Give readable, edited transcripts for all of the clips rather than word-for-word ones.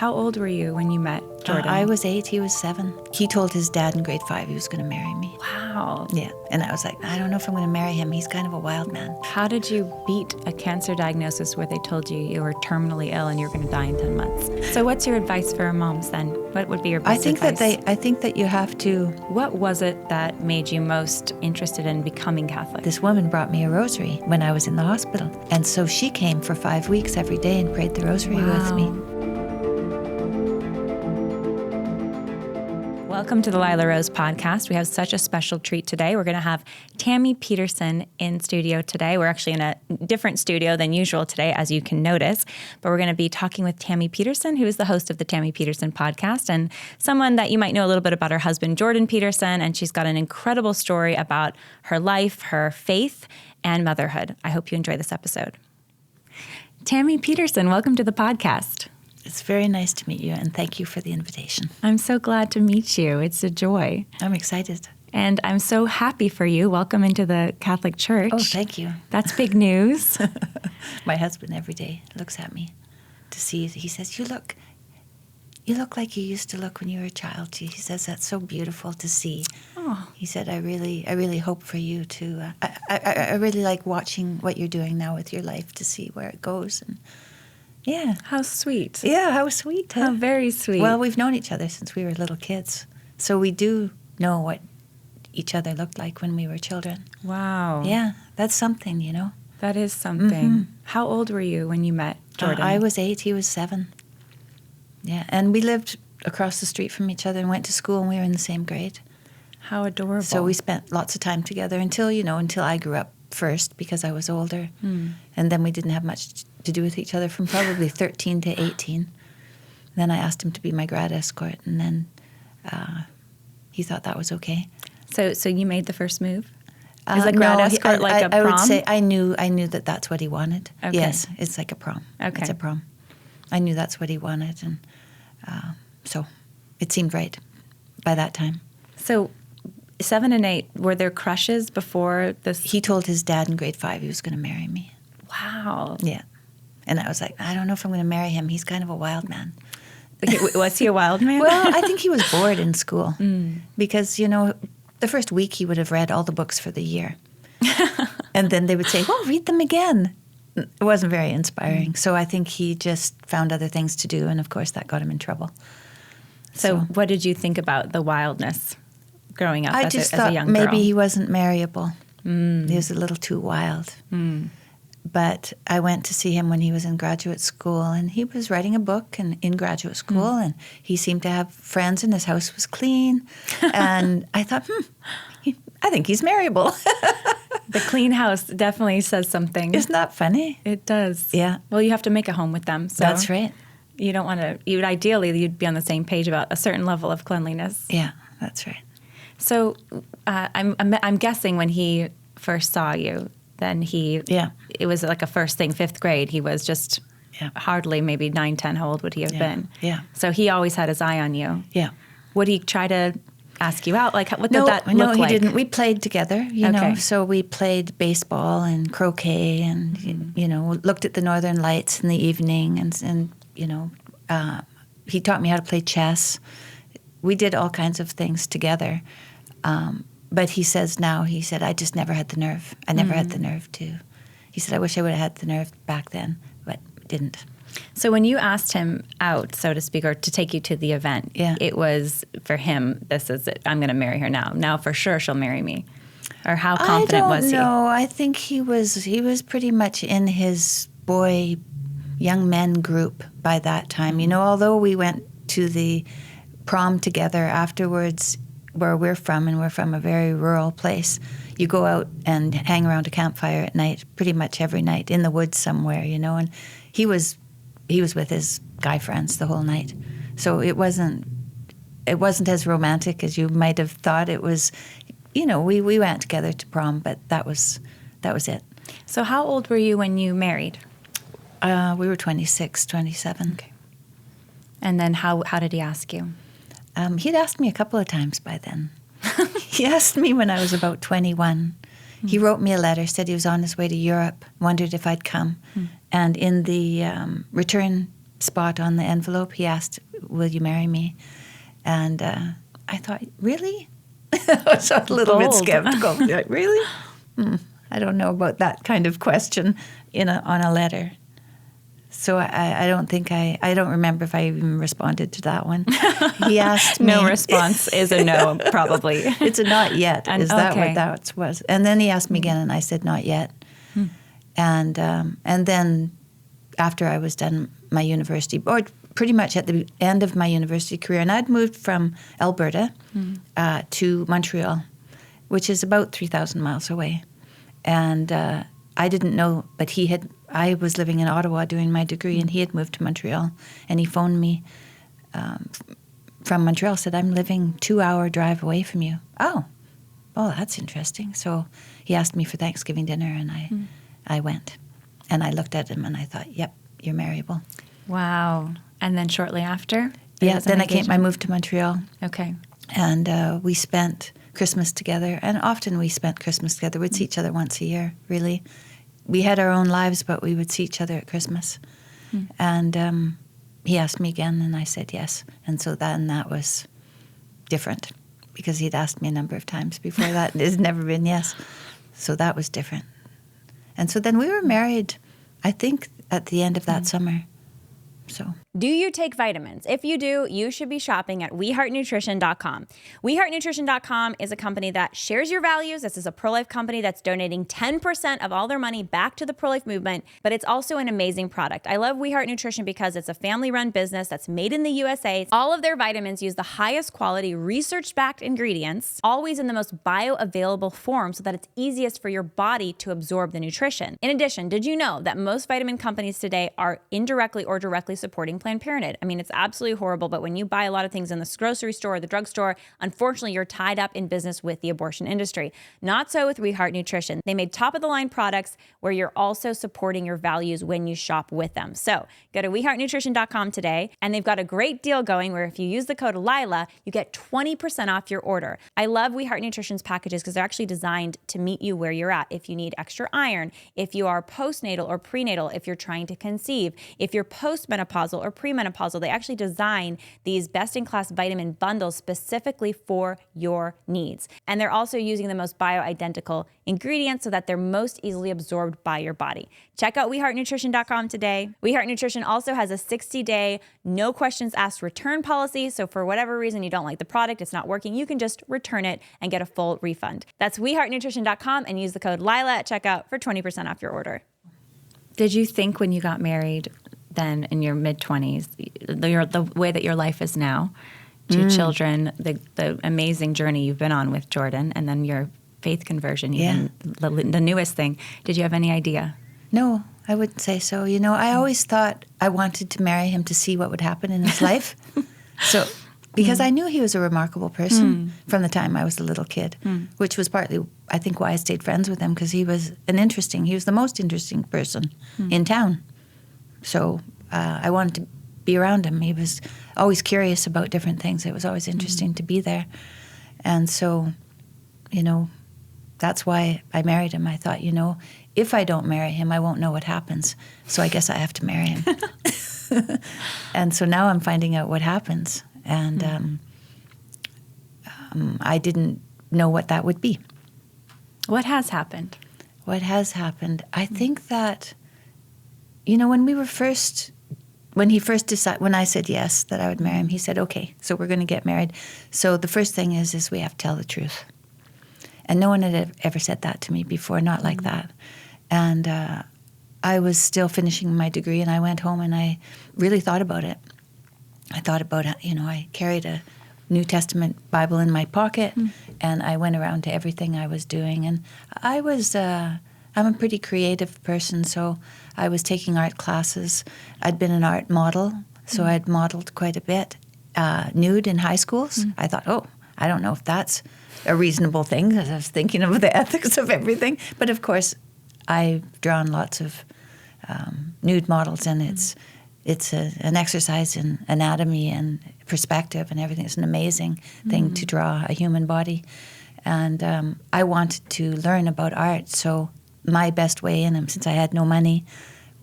How old were you when you met Jordan? I was 8, he was 7. He told his dad in grade 5 he was going to marry me. Wow. Yeah, and I was like, I don't know if I'm going to marry him. He's kind of a wild man. How did you beat a cancer diagnosis where they told you were terminally ill and you were going to die in 10 months? So what's your advice for moms then? What would be your best advice? I think that you have to... What was it that made you most interested in becoming Catholic? This woman brought me a rosary when I was in the hospital. And so she came for 5 weeks every day and prayed the rosary with me. Welcome to the Lila Rose podcast. We have such a special treat today. We're going to have Tammy Peterson in studio today. We're actually in a different studio than usual today, as you can notice. But we're going to be talking with Tammy Peterson, who is the host of the Tammy Peterson podcast, and someone that you might know a little bit about her husband, Jordan Peterson. And she's got an incredible story about her life, her faith, and motherhood. I hope you enjoy this episode. Tammy Peterson, welcome to the podcast. It's very nice to meet you, and thank you for the invitation. I'm so glad to meet you. It's a joy. I'm excited. And I'm so happy for you. Welcome into the Catholic Church. Oh, thank you. That's big news. My husband every day looks at me to see. He says, you look like you used to look when you were a child. He says, that's so beautiful to see. Oh. He said, I really hope for you to, I really like watching what you're doing now with your life to see where it goes. And yeah. How sweet. Yeah, how sweet. Huh? How very sweet. Well, we've known each other since we were little kids. So we do know what each other looked like when we were children. Wow. Yeah, that's something, you know. That is something. Mm-hmm. How old were you when you met Jordan? I was 8, he was 7. Yeah, and we lived across the street from each other and went to school, and we were in the same grade. How adorable. So we spent lots of time together until I grew up first because I was older. And then we didn't have much to do with each other from probably 13 to 18. Then I asked him to be my grad escort, and then he thought that was okay. So you made the first move? Is a grad escort like a prom? I would say I knew that that's what he wanted. Okay. Yes, it's like a prom. Okay. It's a prom. I knew that's what he wanted, and so it seemed right by that time. So 7 and 8, were there crushes before this? He told his dad in grade 5 he was going to marry me. Wow. Yeah. And I was like, I don't know if I'm going to marry him. He's kind of a wild man. Was he a wild man? Well, I think he was bored in school because, the first week he would have read all the books for the year. And then they would say, well, read them again. It wasn't very inspiring. So I think he just found other things to do. And, of course, that got him in trouble. So what did you think about the wildness growing up as a young girl? I just thought maybe he wasn't marryable. He was a little too wild. But I went to see him when he was in graduate school, and he was writing a book in graduate school, and he seemed to have friends, and his house was clean. And I thought, I think he's marryable. The clean house definitely says something. Isn't that funny? It does. Yeah. Well, you have to make a home with them. So that's right. You don't want to, you'd be on the same page about a certain level of cleanliness. Yeah, that's right. So I'm guessing when he first saw you, then it was like a first thing, 5th grade. He was just hardly maybe 9, 10. How old would he have been? Yeah. So he always had his eye on you. Yeah. Would he try to ask you out? Like, what did that look like? No, he didn't. We played together, you know. So we played baseball and croquet and, looked at the northern lights in the evening. And he taught me how to play chess. We did all kinds of things together. But he said, I just never had the nerve. I never had the nerve to. He said, I wish I would have had the nerve back then, but didn't. So when you asked him out, so to speak, or to take you to the event, it was for him, this is it. I'm going to marry her now. Now for sure she'll marry me. Or how confident was he? No, I think he was pretty much in his young men group by that time. Although we went to the prom together afterwards, where we're from, and we're from a very rural place, you go out and hang around a campfire at night, pretty much every night, in the woods somewhere, and he was with his guy friends the whole night. So it wasn't as romantic as you might have thought. It was, we went together to prom, but that was it. So how old were you when you married? We were 26, 27. Okay. And then how did he ask you? He'd asked me a couple of times by then. He asked me when I was about 21. He wrote me a letter, said he was on his way to Europe, wondered if I'd come. And in the return spot on the envelope. He asked, "Will you marry me?" And I thought, really? I was a little bit skeptical. Like, really? I don't know about that kind of question on a letter. So I don't think I don't remember if I even responded to that one. He asked me. No response is a no, probably. It's a not yet. Is that okay. what that was? And then he asked me again, and I said not yet. And then after I was done my university, or pretty much at the end of my university career, and I'd moved from Alberta to Montreal, which is about 3,000 miles away. And I didn't know, but I was living in Ottawa doing my degree, and he had moved to Montreal. And he phoned me from Montreal, said, "I'm living 2-hour drive away from you." Oh, that's interesting. So he asked me for Thanksgiving dinner, and I went. And I looked at him, and I thought, yep, you're marryable. Wow. And then shortly after? Yeah, then I moved to Montreal. Okay. And we spent Christmas together, and often we spent Christmas together. We'd see each other once a year, really. We had our own lives, but we would see each other at Christmas. And he asked me again, and I said yes. And so then that was different, because he'd asked me a number of times before that, and it's never been yes. So that was different. And so then we were married, I think, at the end of that summer. So. Do you take vitamins? If you do, you should be shopping at WeHeartNutrition.com. WeHeartNutrition.com is a company that shares your values. This is a pro-life company that's donating 10% of all their money back to the pro-life movement, but it's also an amazing product. I love We Heart Nutrition because it's a family-run business that's made in the USA. All of their vitamins use the highest quality, research-backed ingredients, always in the most bioavailable form so that it's easiest for your body to absorb the nutrition. In addition, did you know that most vitamin companies today are indirectly or directly supporting Planned Parenthood? I mean, it's absolutely horrible, but when you buy a lot of things in the grocery store or the drugstore, unfortunately, you're tied up in business with the abortion industry. Not so with We Heart Nutrition. They made top-of-the-line products where you're also supporting your values when you shop with them. So go to WeHeartNutrition.com today, and they've got a great deal going where if you use the code Lila, you get 20% off your order. I love We Heart Nutrition's packages because they're actually designed to meet you where you're at. If you need extra iron, if you are postnatal or prenatal, if you're trying to conceive, if you're postmenopausal or premenopausal, they actually design these best-in-class vitamin bundles specifically for your needs. And they're also using the most bioidentical ingredients so that they're most easily absorbed by your body. Check out WeHeartNutrition.com today. We Heart Nutrition also has a 60-day, no questions asked return policy. So for whatever reason you don't like the product, it's not working, you can just return it and get a full refund. That's WeHeartNutrition.com and use the code Lila at checkout for 20% off your order. Did you think when you got married then in your mid-20s, the way that your life is now, 2 children, the amazing journey you've been on with Jordan, and then your faith conversion, even the newest thing, did you have any idea? No, I wouldn't say so. I always thought I wanted to marry him to see what would happen in his life. So, because I knew he was a remarkable person from the time I was a little kid, which was partly, I think, why I stayed friends with him, because he was the most interesting person in town. So I wanted to be around him. He was always curious about different things. It was always interesting to be there. And so, that's why I married him. I thought, if I don't marry him, I won't know what happens. So I guess I have to marry him. And so now I'm finding out what happens. And I didn't know what that would be. What has happened? What has happened? I think that, when he first decided, when I said yes, that I would marry him, he said, okay, so we're going to get married. So the first thing is we have to tell the truth. And no one had ever said that to me before, not like that. And I was still finishing my degree, and I went home and I really thought about it. I thought about it, I carried a New Testament Bible in my pocket, and I went around to everything I was doing. And I'm a pretty creative person, so I was taking art classes. I'd been an art model, so I'd modeled quite a bit, nude in high schools. I thought, I don't know if that's a reasonable thing, because I was thinking of the ethics of everything. But of course, I've drawn lots of nude models, and it's an exercise in anatomy and perspective and everything. It's an amazing thing to draw a human body. And I wanted to learn about art, so my best way in, since I had no money,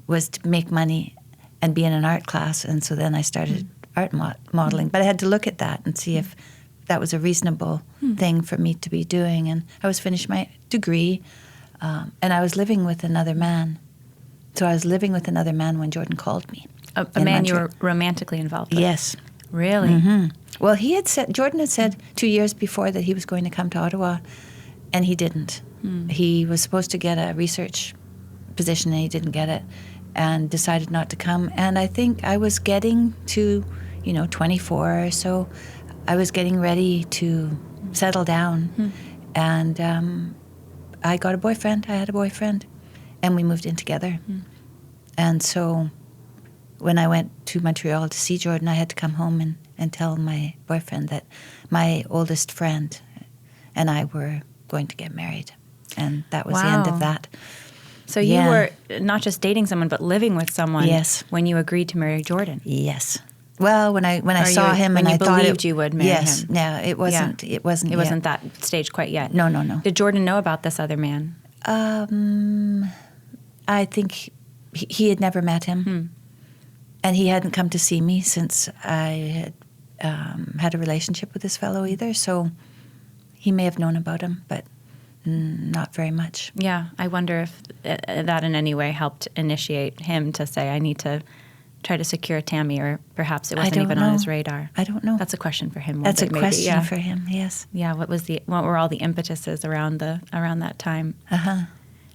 was to make money and be in an art class. And so then I started art modeling. But I had to look at that and see if that was a reasonable thing for me to be doing. And I was finished my degree, and I was living with another man. So I was living with another man when Jordan called me. A man you were romantically involved with? Yes. Really? Mm-hmm. Well, Jordan had said 2 years before that he was going to come to Ottawa, and he didn't. He was supposed to get a research position, and he didn't get it, and decided not to come. And I think I was getting to, 24 or so. I was getting ready to settle down, and I got a boyfriend. I had a boyfriend, and we moved in together. And so when I went to Montreal to see Jordan, I had to come home and tell my boyfriend that my oldest friend and I were going to get married. And that was the end of that. So you were not just dating someone, but living with someone when you agreed to marry Jordan. Yes. Well, when I saw him, when and you I believed you would marry him. Yes. No, it wasn't. It wasn't that stage quite yet. No. Did Jordan know about this other man? I think he had never met him, and he hadn't come to see me since I had had a relationship with this fellow either. So he may have known about him, but not very much. Yeah, I wonder if that in any way helped initiate him to say, I need to try to secure Tammy, or perhaps it wasn't even on his radar. I don't know. That's a question for him. That's a question for him, yes. Yeah, what were all the impetuses around that time? Uh-huh.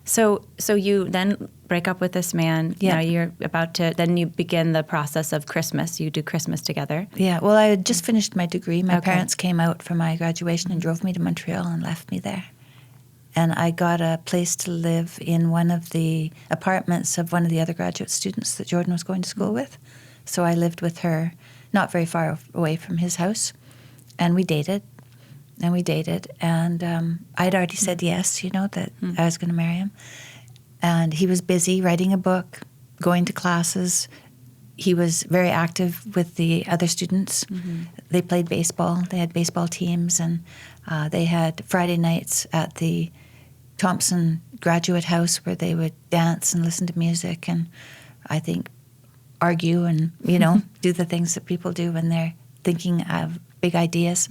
So you then break up with this man. Yeah. Now you're about to, then you begin the process of Christmas. You do Christmas together. Yeah, well, I had just finished my degree. My parents came out for my graduation and drove me to Montreal and left me there. And I got a place to live in one of the apartments of one of the other graduate students that Jordan was going to school with. So I lived with her, not very far away from his house. And we dated. And I'd already said yes, that I was going to marry him. And he was busy writing a book, going to classes. He was very active with the other students. They played baseball. They had baseball teams, and they had Friday nights at the Thompson Graduate House where they would dance and listen to music and I think argue and, do the things that people do when they're thinking of big ideas.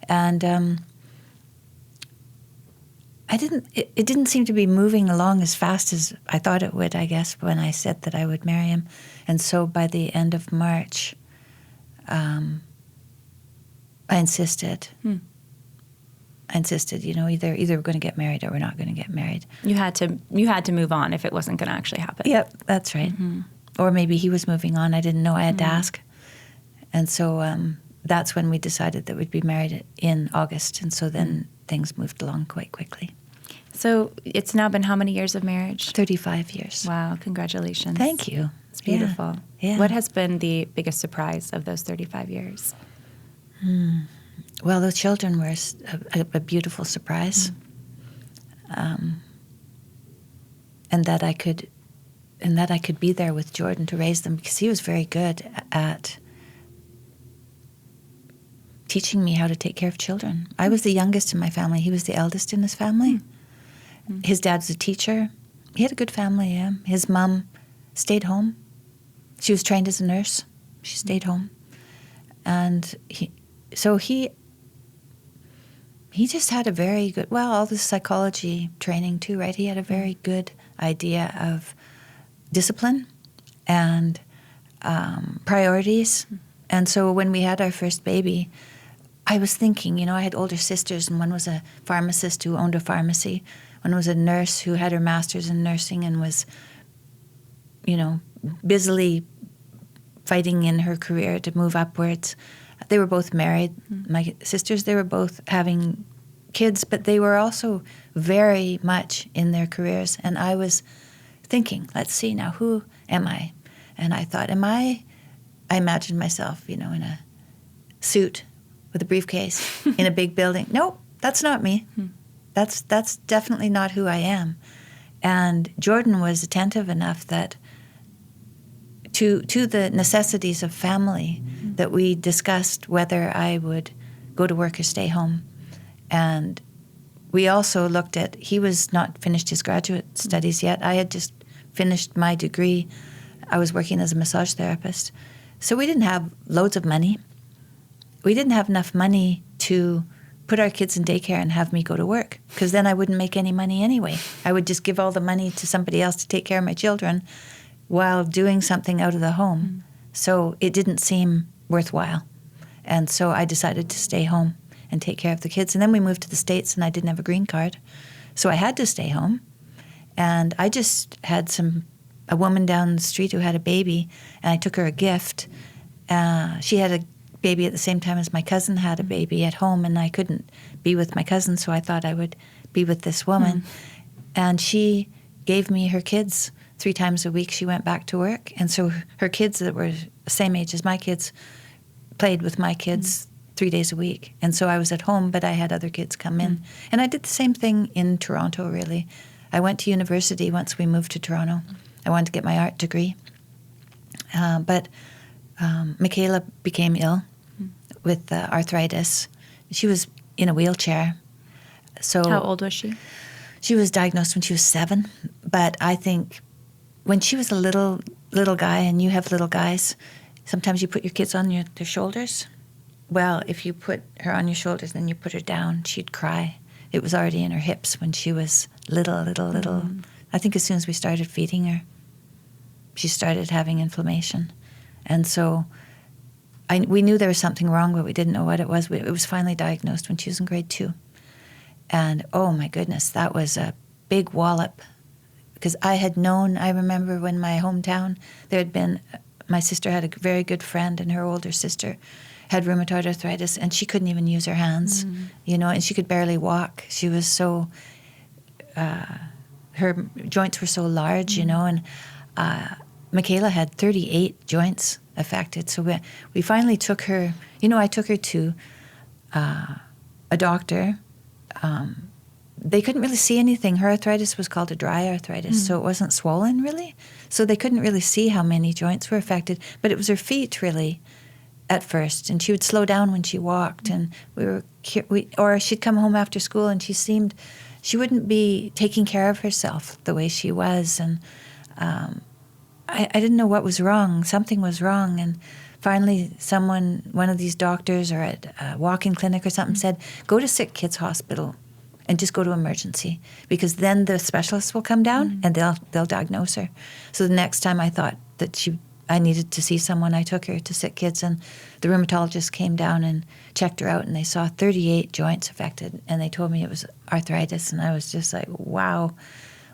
And it didn't seem to be moving along as fast as I thought it would, I guess, when I said that I would marry him. And so by the end of March, I insisted. Either we're going to get married or we're not going to get married. You had to move on if it wasn't going to actually happen. Yep, that's right. Or maybe he was moving on. I didn't know. I had to ask. And so that's when we decided that we'd be married in August. And so then things moved along quite quickly. So it's now been how many years of marriage? 35 years. Wow, congratulations. Thank you. It's beautiful. Yeah. What has been the biggest surprise of those 35 years? Well, the children were a beautiful surprise, and that I could be there with Jordan to raise them, because he was very good at teaching me how to take care of children. I was the youngest in my family. He was the eldest in his family. His dad was a teacher. He had a good family. Yeah. His mom stayed home. She was trained as a nurse. She stayed home, and he just had a very good, all the psychology training too, right? He had a very good idea of discipline and priorities. And so when we had our first baby, I was thinking, I had older sisters, and one was a pharmacist who owned a pharmacy. One was a nurse who had her master's in nursing and was, busily fighting in her career to move upwards. They were both married. My sisters, they were both having kids, but they were also very much in their careers. And I was thinking, let's see now, who am I? And I thought, I imagined myself, in a suit with a briefcase in a big building. Nope, that's not me. That's definitely not who I am. And Jordan was attentive enough that to the necessities of family, that we discussed whether I would go to work or stay home. And we also looked at, he was not finished his graduate studies yet. I had just finished my degree, I was working as a massage therapist. So we didn't have loads of money. We didn't have enough money to put our kids in daycare and have me go to work, because then I wouldn't make any money anyway. I would just give all the money to somebody else to take care of my children while doing something out of the home. So it didn't seem worthwhile. And so I decided to stay home and take care of the kids. And then we moved to the States, and I didn't have a green card. So I had to stay home. And I just had a woman down the street who had a baby, and I took her a gift. She had a baby at the same time as my cousin had a baby at home, and I couldn't be with my cousin, so I thought I would be with this woman. And she gave me her kids 3 times a week. She went back to work, and so her kids that were the same age as my kids played with my kids 3 days a week. And so I was at home, but I had other kids come in. And I did the same thing in Toronto, really. I went to university once we moved to Toronto. I wanted to get my art degree. But Michaela became ill with arthritis. She was in a wheelchair. So how old was she? She was diagnosed when she was 7. But I think when she was a little guy, and you have little guys, sometimes you put your kids on their shoulders. Well, if you put her on your shoulders and you put her down, she'd cry. It was already in her hips when she was little. I think as soon as we started feeding her, she started having inflammation. And so we knew there was something wrong, but we didn't know what it was. It was finally diagnosed when she was in grade 2. And oh my goodness, that was a big wallop. Because I remember when my hometown, my sister had a very good friend, and her older sister had rheumatoid arthritis, and she couldn't even use her hands, and she could barely walk. She was so, her joints were so large, and Michaela had 38 joints affected. So we finally took her, I took her to a doctor. They couldn't really see anything. Her arthritis was called a dry arthritis, so it wasn't swollen really. So they couldn't really see how many joints were affected, but it was her feet really at first, and she would slow down when she walked, and or she'd come home after school and she wouldn't be taking care of herself the way she was, and I didn't know what was wrong. Something was wrong, and finally one of these doctors or at a walk-in clinic or something said, go to Sick Kids Hospital and just go to emergency, because then the specialists will come down and they'll diagnose her. So the next time I thought that I needed to see someone, I took her to Sick Kids, and the rheumatologist came down and checked her out, and they saw 38 joints affected, and they told me it was arthritis, and I was just like, wow,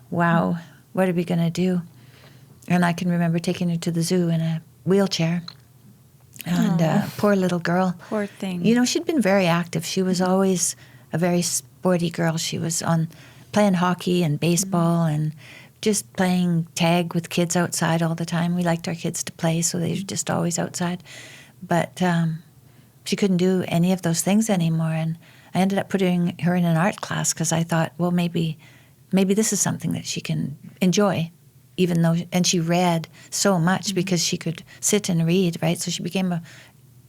what are we going to do? And I can remember taking her to the zoo in a wheelchair, and poor little girl. Poor thing. She'd been very active. She was always a very sporty girl. She was playing hockey and baseball and just playing tag with kids outside all the time. We liked our kids to play, so they were just always outside. But she couldn't do any of those things anymore, and I ended up putting her in an art class because I thought, well, maybe this is something that she can enjoy, even though, and she read so much because she could sit and read, right? So she became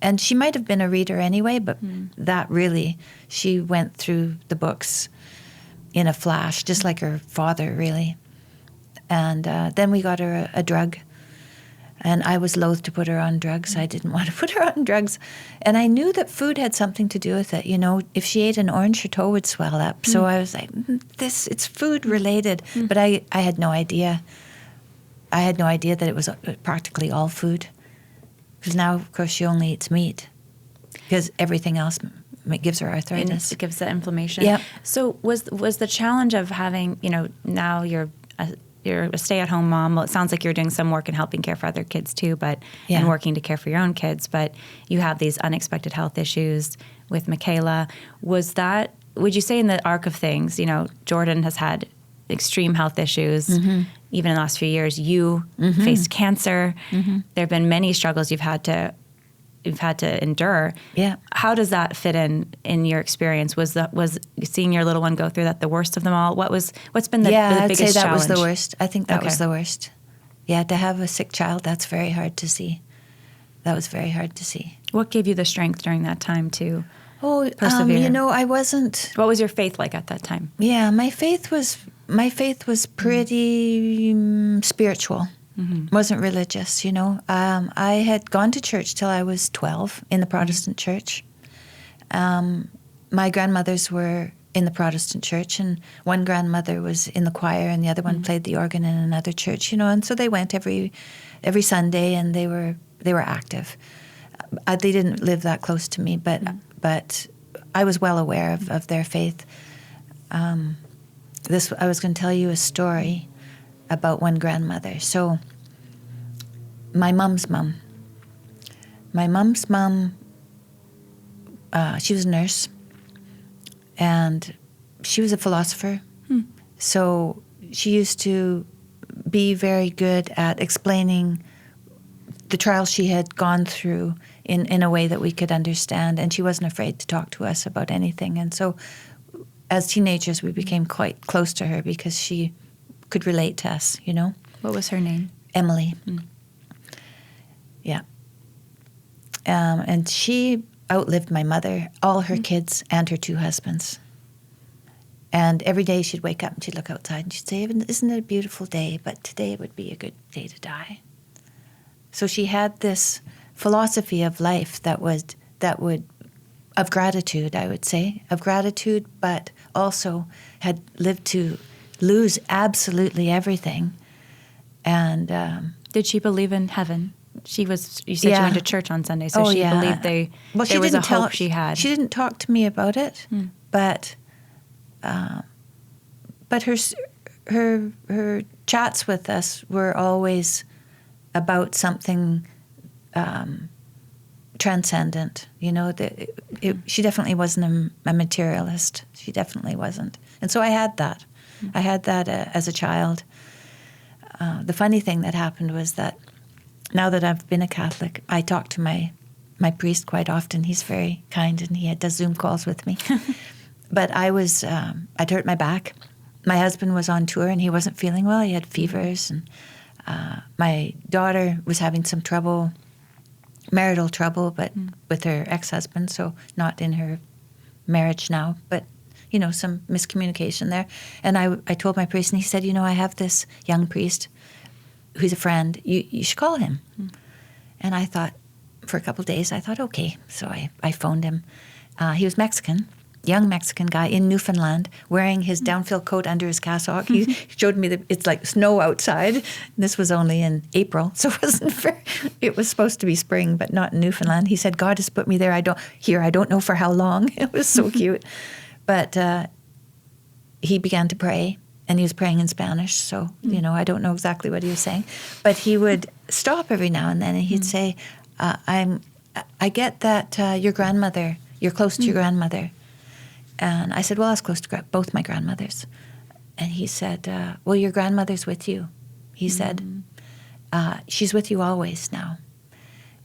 and she might have been a reader anyway, but that really, she went through the books in a flash, just like her father, really. And then we got her a drug, and I was loath to put her on drugs. I didn't want to put her on drugs. And I knew that food had something to do with it. If she ate an orange, her toe would swell up. So I was like, it's food related. But I had no idea. I had no idea that it was practically all food. Because now, of course, she only eats meat, because everything else gives her arthritis. It gives the inflammation. Yeah. So was the challenge of having, now you're a stay-at-home mom. Well, it sounds like you're doing some work and helping care for other kids too, and working to care for your own kids. But you have these unexpected health issues with Michaela. Would you say in the arc of things, Jordan has had extreme health issues, even in the last few years. You faced cancer. There have been many struggles you've had to endure. Yeah. How does that fit in your experience? Was seeing your little one go through that the worst of them all? What's been the biggest challenge? I'd say that was the worst. I think that was the worst. Yeah, to have a sick child, that's very hard to see. That was very hard to see. What gave you the strength during that time to persevere? I wasn't. What was your faith like at that time? Yeah, my faith was pretty spiritual. Wasn't religious, I had gone to church till I was 12 in the Protestant church. My grandmothers were in the Protestant church, and one grandmother was in the choir, and the other one played the organ in another church, and so they went every Sunday, and they were active. They didn't live that close to me, but I was well aware of their faith. I was going to tell you a story about one grandmother. So my mom's mom, she was a nurse, and she was a philosopher. So she used to be very good at explaining the trials she had gone through in a way that we could understand, and she wasn't afraid to talk to us about anything. And so as teenagers, we became quite close to her because she could relate to us, What was her name? Emily. Yeah. And she outlived my mother, all her kids, and her 2 husbands. And every day she'd wake up and she'd look outside and she'd say, "Isn't it a beautiful day? But today would be a good day to die." So she had this philosophy of life that would of gratitude, I would say, of gratitude, but also had lived to lose absolutely everything. And did she believe in heaven? You said she went to church on Sunday, so she believed there was a hope she had. She didn't talk to me about it, but her chats with us were always about something transcendent. She definitely wasn't a materialist. She definitely wasn't. And so I had that. I had that as a child. The funny thing that happened was that now that I've been a Catholic, I talk to my priest quite often. He's very kind, and he does Zoom calls with me. But I'd hurt my back. My husband was on tour, and he wasn't feeling well. He had fevers, and my daughter was having some marital trouble, but with her ex-husband, so not in her marriage now, but some miscommunication there. And I told my priest, and he said, I have this young priest who's a friend. You should call him. And I thought, for a couple of days, okay. So I phoned him. He was Mexican, young Mexican guy in Newfoundland, wearing his downfill coat under his cassock. He showed me that it's like snow outside. This was only in April, so it wasn't fair. It was supposed to be spring, but not in Newfoundland. He said, "God has put me there. I don't know for how long." It was so cute. But he began to pray, and he was praying in Spanish, so, I don't know exactly what he was saying. But he would stop every now and then, and he'd say, I get that you're close to your grandmother. And I said, well, I was close to both my grandmothers. And he said, well, your grandmother's with you. He said, she's with you always now.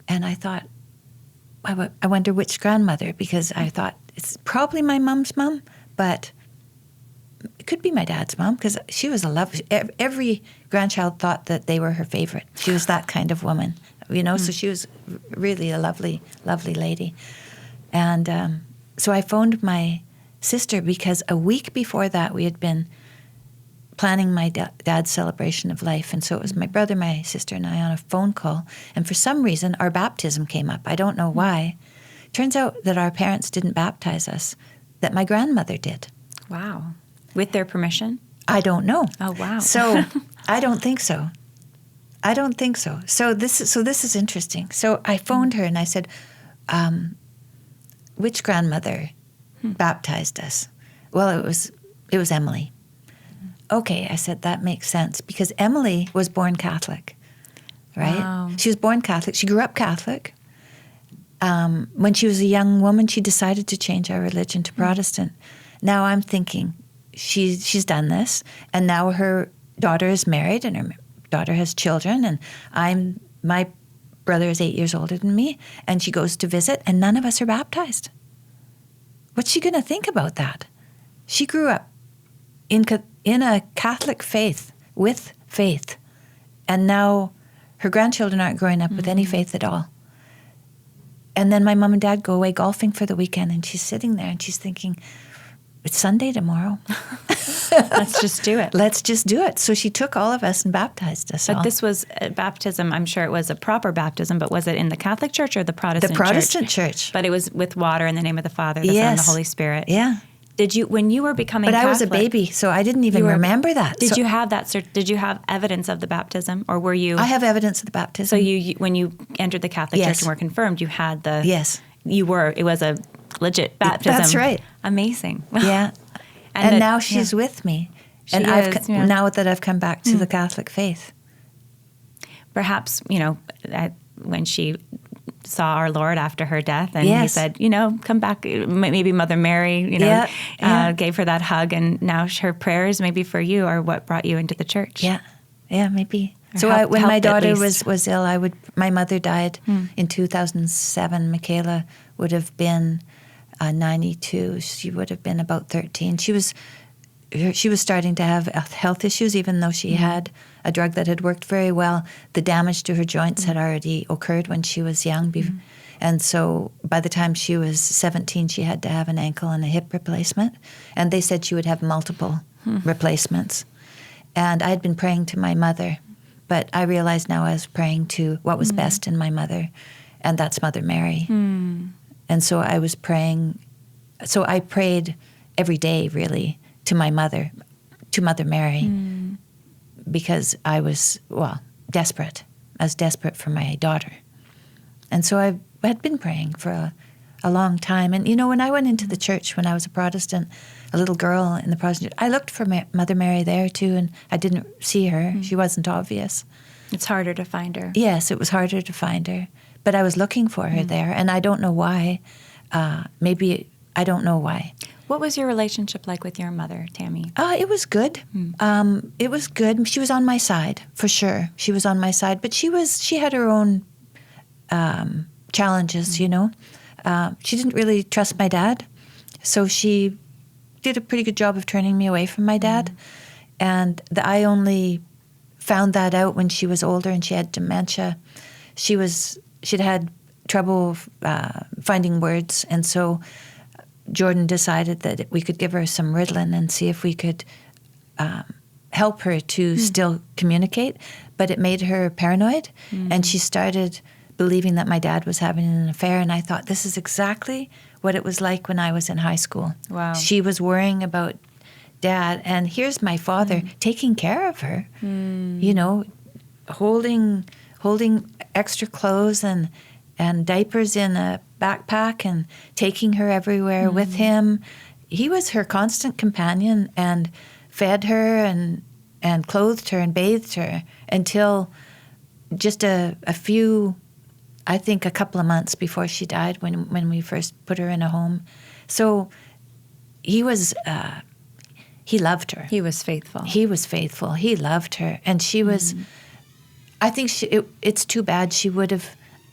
And I thought, I wonder which grandmother, because I thought it's probably my mom's mom, but it could be my dad's mom, because she was every grandchild thought that they were her favorite. She was that kind of woman, so she was really a lovely, lovely lady. And so I phoned my sister, because a week before that we had been planning my dad's celebration of life. And so it was my brother, my sister, and I on a phone call. And for some reason, our baptism came up. I don't know why. Turns out that our parents didn't baptize us, that my grandmother did. Wow. With their permission? I don't know. Oh, wow. So I don't think so. So this is interesting. So I phoned her and I said, which grandmother baptized us? Well, it was Emily. Okay, I said, that makes sense, because Emily was born Catholic, right? Wow. She was born Catholic. She grew up Catholic. When she was a young woman, she decided to change our religion to Protestant. Now I'm thinking, she's done this, and now her daughter is married, and her daughter has children, and my brother is 8 years older than me, and she goes to visit, and none of us are baptized. What's she going to think about that? She grew up in a Catholic faith, with faith, and now her grandchildren aren't growing up with any faith at all. And then my mom and dad go away golfing for the weekend, and she's sitting there and she's thinking, it's Sunday tomorrow. Let's just do it. Let's just do it. So she took all of us and baptized us all. But this was a baptism. I'm sure it was a proper baptism, but was it in the Catholic Church or the Protestant Church? The Protestant Church. But it was with water in the name of the Father, the Son, and the Holy Spirit. Yeah. Did you, when you were becoming Catholic? But I was a baby, so I didn't even remember that. Did you have that? Did you have evidence of the baptism, or were you? I have evidence of the baptism. So you when you entered the Catholic Church and were confirmed, you had the. Yes. You were. It was a legit baptism. That's right. Amazing. Yeah. and now she's with me. And now that I've come back to the Catholic faith. Perhaps, when she saw our Lord after her death, and he said, come back. Maybe Mother Mary, gave her that hug, and now her prayers, maybe for you, are what brought you into the church. Yeah, maybe. Or so helped when my daughter was ill, my mother died in 2007. Michaela would have been 92. She would have been about 13. She was starting to have health issues, even though she had a drug that had worked very well. The damage to her joints had already occurred when she was young. And so by the time she was 17, she had to have an ankle and a hip replacement. And they said she would have multiple replacements. And I had been praying to my mother, but I realized now I was praying to what was best in my mother, and that's Mother Mary. And so I was praying. So I prayed every day, really, to my mother, to Mother Mary, because I was, desperate. I was desperate for my daughter. And so I had been praying for a long time. And, when I went into the church when I was a Protestant, a little girl in the Protestant, I looked for Mother Mary there too, and I didn't see her. She wasn't obvious. It's harder to find her. Yes, it was harder to find her. But I was looking for her there, and I don't know why. Maybe I don't know why. What was your relationship like with your mother, Tammy? It was good. It was good. She was on my side, for sure. She was on my side, but she had her own challenges, She didn't really trust my dad, so she did a pretty good job of turning me away from my dad. And I only found that out when she was older and she had dementia. She'd had trouble finding words, and so Jordan decided that we could give her some Ritalin and see if we could help her to still communicate. But it made her paranoid, and she started believing that my dad was having an affair. And I thought, this is exactly what it was like when I was in high school. Wow. She was worrying about Dad, and here's my father taking care of her, holding extra clothes and diapers in a backpack and taking her everywhere with him. He was her constant companion and fed her and clothed her and bathed her until just a few, I think a couple of months before she died when we first put her in a home. So he was, he loved her. He was faithful. He was faithful. He loved her. And she was, I think it's too bad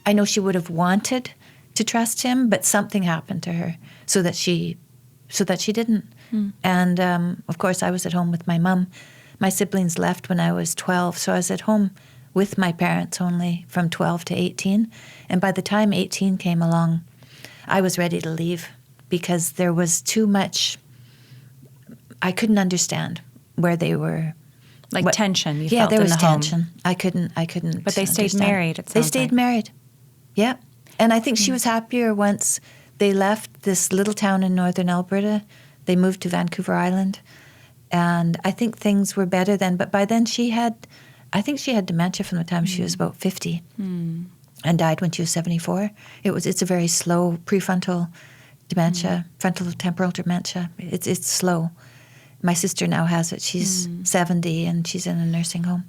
I know she would have wanted to trust him, but something happened to her so that she didn't. And of course, I was at home with my mom. My siblings left when I was 12, so I was at home with my parents only from 12 to 18. And by the time 18 came along, I was ready to leave because there was too much. I couldn't understand where they were. Tension. You yeah, felt there in was the tension. home. I couldn't. But they stayed understand. married. They stayed married. Yeah, and I think she was happier once they left this little town in northern Alberta. They moved to Vancouver Island, and I think things were better then. But by then I think she had dementia from the time she was about 50, and died when she was 74. It's a very slow prefrontal dementia, frontal temporal dementia. It's slow. My sister now has it. She's 70 and she's in a nursing home.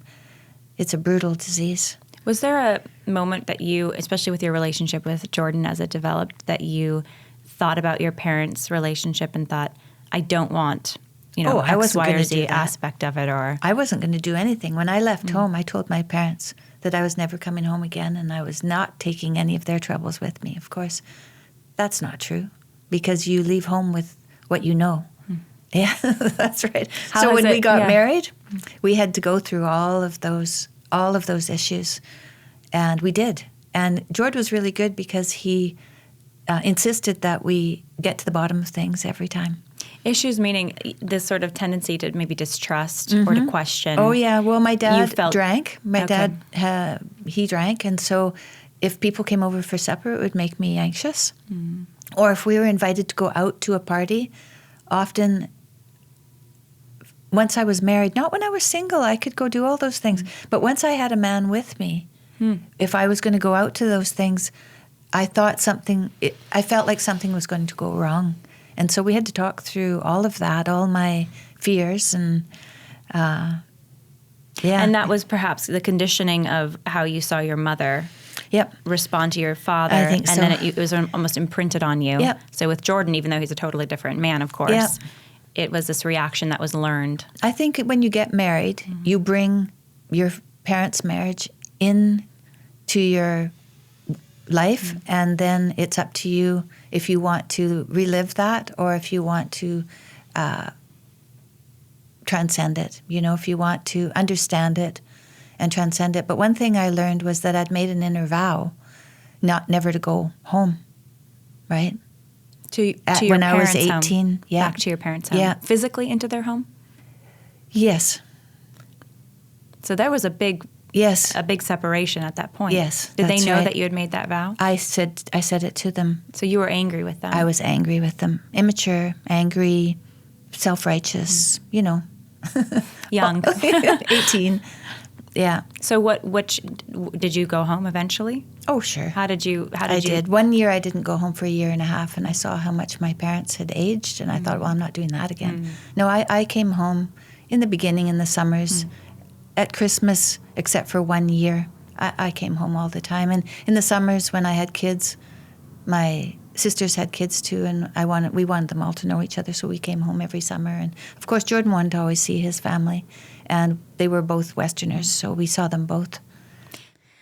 It's a brutal disease. Was there a moment that you, especially with your relationship with Jordan as it developed, that you thought about your parents' relationship and thought, I don't want, X, Y, or Z aspect of it? Or I wasn't going to do anything. When I left home, I told my parents that I was never coming home again and I was not taking any of their troubles with me. Of course, that's not true because you leave home with what you know. Yeah, that's right. So when we got married, we had to go through all of those issues, and we did. And George was really good because he insisted that we get to the bottom of things every time. Issues meaning this sort of tendency to maybe distrust or to question. Oh, yeah. Well, my dad felt- drank. My Okay. dad, he drank. And so if people came over for supper, it would make me anxious. Or if we were invited to go out to a party, often once I was married, not when I was single, I could go do all those things. But once I had a man with me, if I was going to go out to those things, I felt like something was going to go wrong. And so we had to talk through all of that, all my fears and yeah. And that was perhaps the conditioning of how you saw your mother Yep. respond to your father. I think and so. then it was almost imprinted on you. Yep. So with Jordan, even though he's a totally different man, of course, Yep. it was this reaction that was learned. I think when you get married, you bring your parents' marriage into your life, and then it's up to you if you want to relive that or if you want to transcend it. You know, if you want to understand it and transcend it. But one thing I learned was that I'd made an inner vow never to go home, right? To your when I was parents' 18, home. yeah. Back to your parents' home. Yeah. Physically into their home? Yes. So there was a big Yes. separation at that point. Yes, Did they that's know right. that you had made that vow? I said it to them. So you were angry with them. I was angry with them. Immature, angry, self-righteous, you know. young. 18. Yeah. So which did you go home eventually? Oh, sure. How did you? I did. 1 year I didn't go home for a year and a half, and I saw how much my parents had aged, and I thought, well, I'm not doing that again. No, I came home in the beginning, in the summers, at Christmas, except for 1 year. I came home all the time. And in the summers when I had kids, my sisters had kids too, and we wanted them all to know each other, so we came home every summer. And of course, Jordan wanted to always see his family, and they were both Westerners, so we saw them both.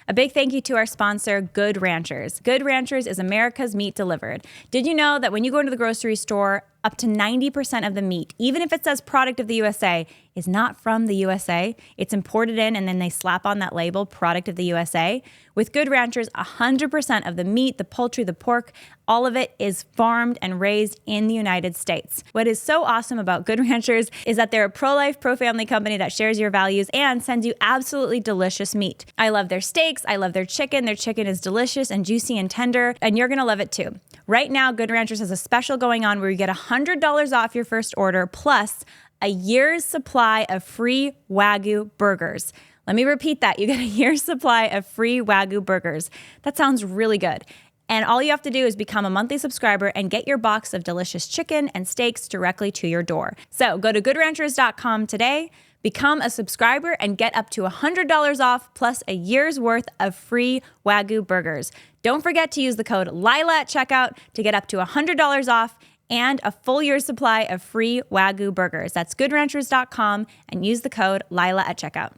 A big thank you to our sponsor, Good Ranchers. Good Ranchers is America's meat delivered. Did you know that when you go into the grocery store, up to 90% of the meat, even if it says product of the USA, is not from the USA? It's imported in, and then they slap on that label, product of the USA. With Good Ranchers, 100% of the meat, the poultry, the pork, all of it is farmed and raised in the United States. What is so awesome about Good Ranchers is that they're a pro-life, pro-family company that shares your values and sends you absolutely delicious meat. I love their steaks. I love their chicken. Their chicken is delicious and juicy and tender, and you're going to love it too. Right now, Good Ranchers has a special going on where you get $100 off your first order plus a year's supply of free Wagyu burgers. Let me repeat that. You get a year's supply of free Wagyu burgers. That sounds really good. And all you have to do is become a monthly subscriber and get your box of delicious chicken and steaks directly to your door. So go to goodranchers.com today, become a subscriber, and get up to $100 off plus a year's worth of free Wagyu burgers. Don't forget to use the code Lila at checkout to get up to $100 off and a full year's supply of free Wagyu burgers. That's goodranchers.com and use the code Lila at checkout.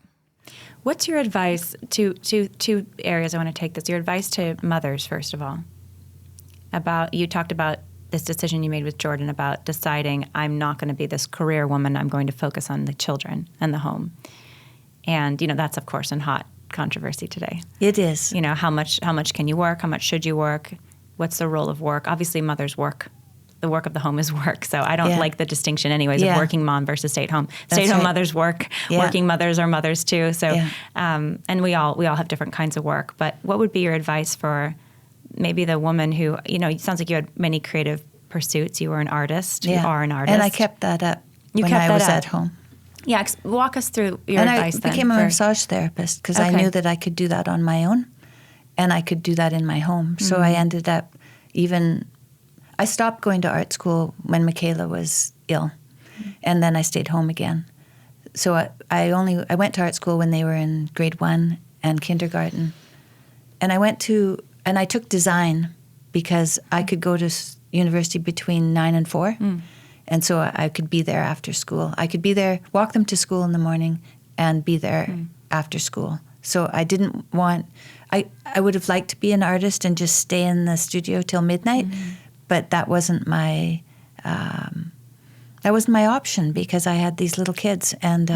What's your advice to two areas I want to take this? Your advice to mothers, first of all. You talked about this decision you made with Jordan about deciding I'm not going to be this career woman. I'm going to focus on the children and the home. And, that's, of course, in hot controversy today. It is. How much can you work? How much should you work? What's the role of work? Obviously, mothers work. The work of the home is work. So I don't like the distinction anyways of working mom versus stay-at-home. Stay-at-home mothers work. Yeah. Working mothers are mothers too. So, and we all have different kinds of work. But what would be your advice for maybe the woman who, it sounds like you had many creative pursuits. You were an artist. You are an artist. And I kept that up when I was at home. Yeah, walk us through your advice then. And I became a massage therapist because I knew that I could do that on my own and I could do that in my home. So I ended up I stopped going to art school when Michaela was ill, and then I stayed home again. So I went to art school when they were in grade 1 and kindergarten, and I took design because I could go to university between 9 and 4, and so I could be there after school. I could be there, walk them to school in the morning, and be there after school. So I didn't want. I would have liked to be an artist and just stay in the studio till midnight. But that wasn't my option because I had these little kids, and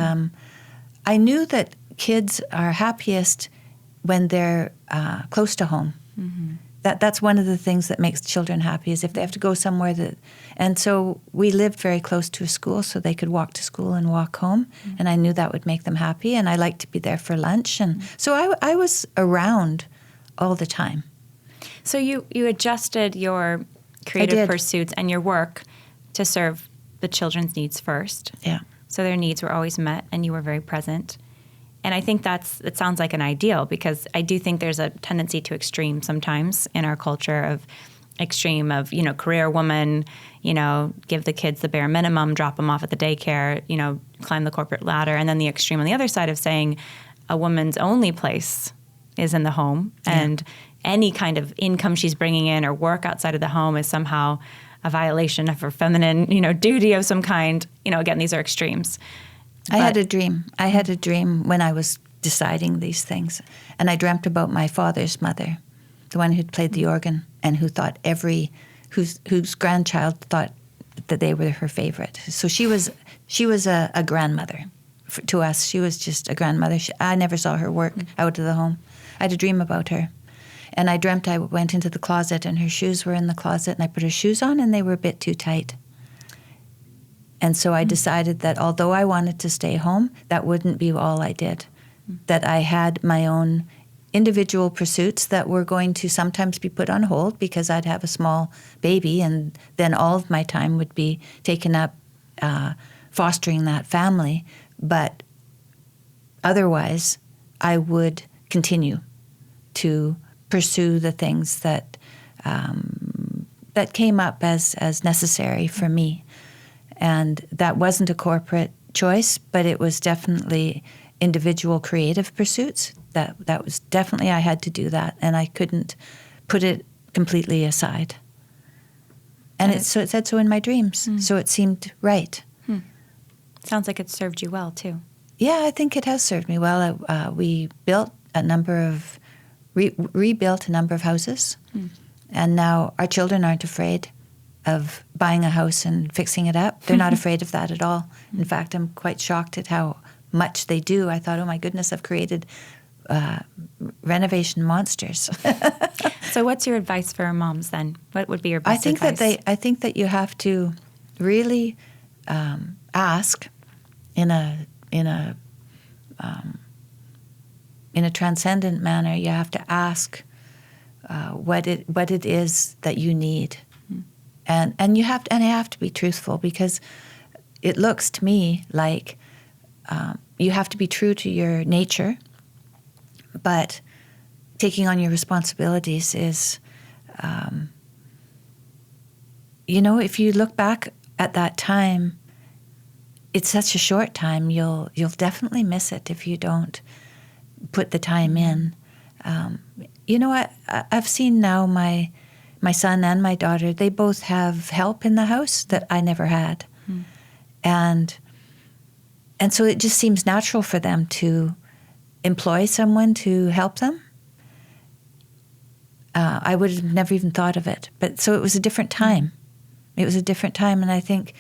I knew that kids are happiest when they're close to home, That's one of the things that makes children happy is if they have to go somewhere that. And so we lived very close to a school, so they could walk to school and walk home. Mm-hmm. And I knew that would make them happy. And I liked to be there for lunch. And so I was around all the time. So you adjusted your creative pursuits and your work to serve the children's needs first. Yeah. So their needs were always met, and you were very present. And I think it sounds like an ideal, because I do think there's a tendency to extreme sometimes in our culture of career woman, give the kids the bare minimum, drop them off at the daycare, climb the corporate ladder. And then the extreme on the other side of saying a woman's only place is in the home, and any kind of income she's bringing in or work outside of the home is somehow a violation of her feminine, duty of some kind. Again, these are extremes. I had a dream. I had a dream when I was deciding these things. And I dreamt about my father's mother, the one who'd played the organ and who thought whose grandchild thought that they were her favorite. So she was a grandmother to us. She was just a grandmother. I never saw her work out of the home. I had a dream about her. And I dreamt I went into the closet and her shoes were in the closet, and I put her shoes on and they were a bit too tight. And so I decided that although I wanted to stay home, that wouldn't be all I did. That I had my own individual pursuits that were going to sometimes be put on hold because I'd have a small baby, and then all of my time would be taken up fostering that family. But otherwise, I would continue to pursue the things that came up as necessary for me. And that wasn't a corporate choice, but it was definitely individual creative pursuits. That was definitely, I had to do that, and I couldn't put it completely aside. And it said so in my dreams, so it seemed right. Sounds like it served you well, too. Yeah, I think it has served me well. We built rebuilt a number of houses, and now our children aren't afraid of buying a house and fixing it up. They're not afraid of that at all. In fact, I'm quite shocked at how much they do. I thought, oh my goodness, I've created renovation monsters. So what's your advice for moms then? What would be your best advice? I think that you have to really ask in a transcendent manner. You have to ask what it is that you need. And you have to be truthful, because it looks to me like you have to be true to your nature, but taking on your responsibilities is, if you look back at that time, it's such a short time. You'll definitely miss it if you don't put the time in. I've seen now my son and my daughter, they both have help in the house that I never had. And so it just seems natural for them to employ someone to help them. I would have never even thought of it. But so it was a different time. It was a different time. And I think,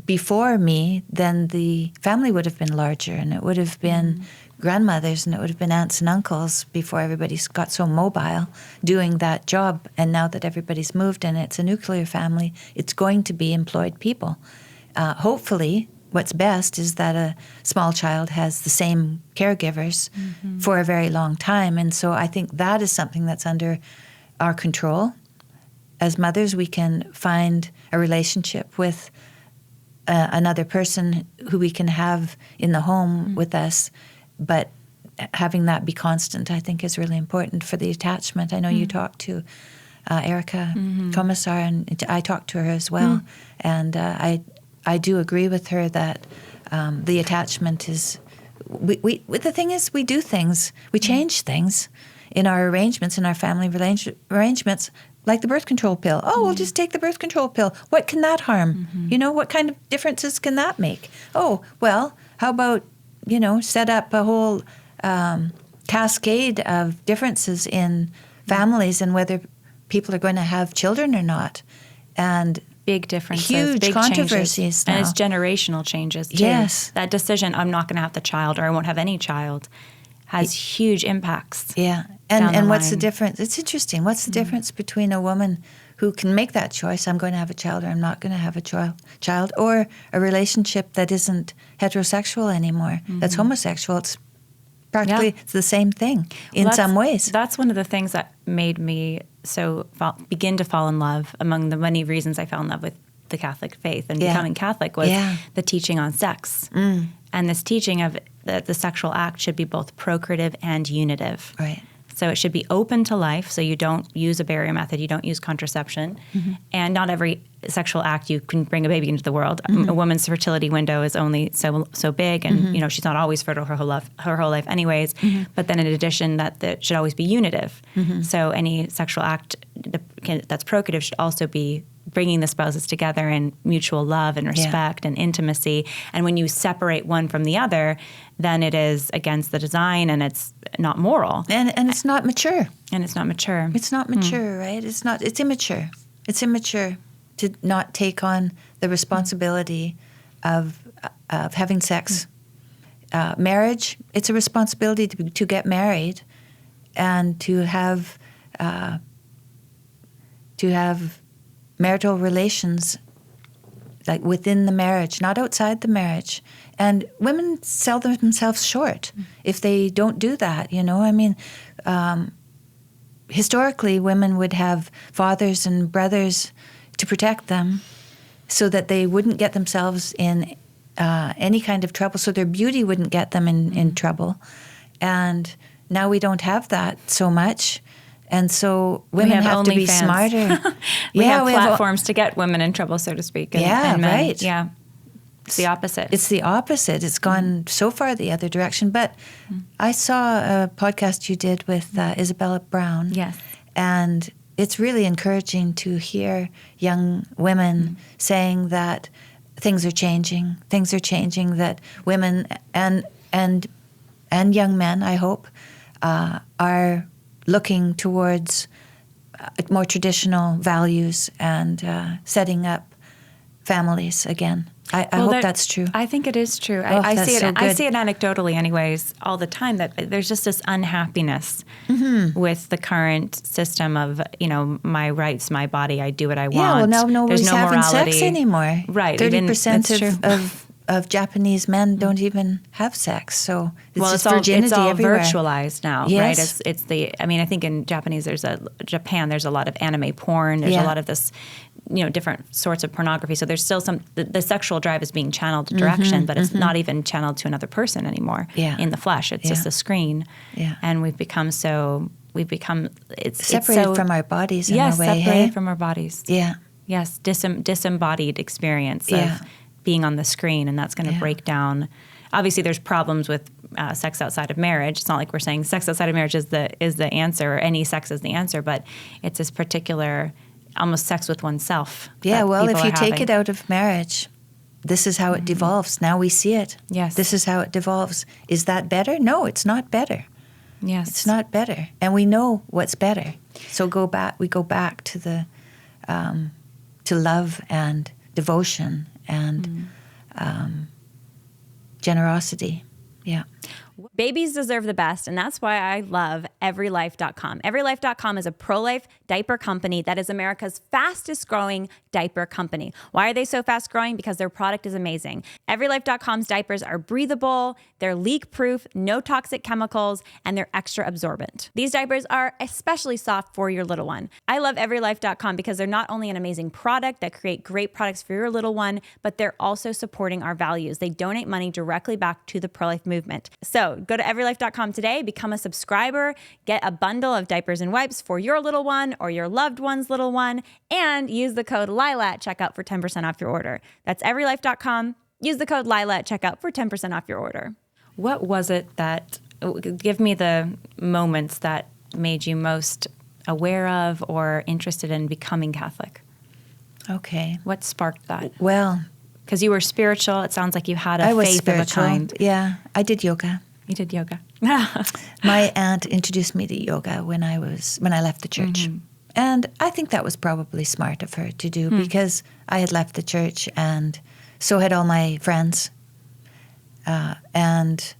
before me, then the family would have been larger, and it would have been grandmothers, and it would have been aunts and uncles before everybody's got so mobile doing that job. And now that everybody's moved and it's a nuclear family, it's going to be employed people. Hopefully, what's best is that a small child has the same caregivers for a very long time. And so I think that is something that's under our control. As mothers, we can find a relationship with another person who we can have in the home with us, but having that be constant, I think, is really important for the attachment. I know you talked to Erica Commissar, and I talked to her as well, and I do agree with her that the attachment is. The thing is, we do things, we change things in our arrangements, in our family arrangements. Like the birth control pill. Oh, we'll just take the birth control pill. What can that harm? What kind of differences can that make? Oh, well, how about, set up a whole cascade of differences in families and whether people are going to have children or not. And big differences, huge big controversies changes. now. And it's generational changes, too. Yes. That decision, I'm not going to have the child, or I won't have any child. has huge impacts. Yeah. And what's the difference? It's interesting. What's the difference between a woman who can make that choice, I'm going to have a child or I'm not going to have a child, or a relationship that isn't heterosexual anymore, that's homosexual? It's practically it's the same thing in some ways. That's one of the things that made me begin to fall in love. Among the many reasons I fell in love with the Catholic faith and becoming Catholic was the teaching on sex. And this teaching of the sexual act should be both procreative and unitive. Right. So it should be open to life, so you don't use a barrier method, you don't use contraception. And not every sexual act you can bring a baby into the world. A woman's fertility window is only so big, and she's not always fertile her whole life anyways. But then in addition, that should always be unitive. So any sexual act that's procreative should also be bringing the spouses together in mutual love and respect and intimacy. And when you separate one from the other, then it is against the design and it's not moral. And it's not mature. And it's not mature. It's not mature, right? It's immature. It's immature to not take on the responsibility of having sex. Marriage, it's a responsibility to get married and to have marital relations, like within the marriage, not outside the marriage. And women sell themselves short if they don't do that, I mean, historically, women would have fathers and brothers to protect them so that they wouldn't get themselves in any kind of trouble, so their beauty wouldn't get them in trouble. And now we don't have that so much. And so women have to be smarter. we have platforms to get women in trouble, so to speak. And men. Right. Yeah, it's the opposite. It's the opposite. It's gone so far the other direction. But I saw a podcast you did with Isabella Brown. Yes. And it's really encouraging to hear young women saying that things are changing. Things are changing, that women and young men, I hope, are looking towards more traditional values and setting up families again. I hope that's true. I think it is true. Oh, I see it. So I see it anecdotally, anyways, all the time. That there's just this unhappiness with the current system of my rights, my body. I do what I want. Yeah, well, now nobody's there's no having morality. sex anymore. Right. 30% of Japanese men don't even have sex. So it's virginity it's all everywhere. Virtualized now, yes. right? I think in Japan there's a lot of anime porn. There's a lot of this, different sorts of pornography. So there's still the sexual drive is being channeled a direction, but it's not even channeled to another person anymore in the flesh. It's just a screen. Yeah. And we've become separated from our bodies in a way. Yes, separated from our bodies. Yeah. Yes, disembodied experience of being on the screen, and that's going to break down. Obviously, there's problems with sex outside of marriage. It's not like we're saying sex outside of marriage is the answer, or any sex is the answer, but it's this particular almost sex with oneself. Yeah, well, if you take it out of marriage, this is how it devolves. Now we see it. Yes. This is how it devolves. Is that better? No, it's not better. Yes. It's not better. And we know what's better. So we go back to the to love and devotion and generosity. Yeah. Babies deserve the best, and that's why I love EveryLife.com. EveryLife.com is a pro-life diaper company that is America's fastest growing diaper company. Why are they so fast growing? Because their product is amazing. EveryLife.com's diapers are breathable, they're leak-proof, no toxic chemicals, and they're extra absorbent. These diapers are especially soft for your little one. I love EveryLife.com because they're not only an amazing product that create great products for your little one, but they're also supporting our values. They donate money directly back to the pro-life movement. So go to everylife.com today, become a subscriber, get a bundle of diapers and wipes for your little one or your loved one's little one, and use the code Lila at checkout for 10% off your order. That's everylife.com. Use the code Lila at checkout for 10% off your order. What was it give me the moments that made you most aware of or interested in becoming Catholic? Okay. What sparked that? Well, because you were spiritual. It sounds like you had a faith of a kind. Yeah, I did yoga. You did yoga. My aunt introduced me to yoga when I left the church. And I think that was probably smart of her to do because I had left the church and so had all my friends. And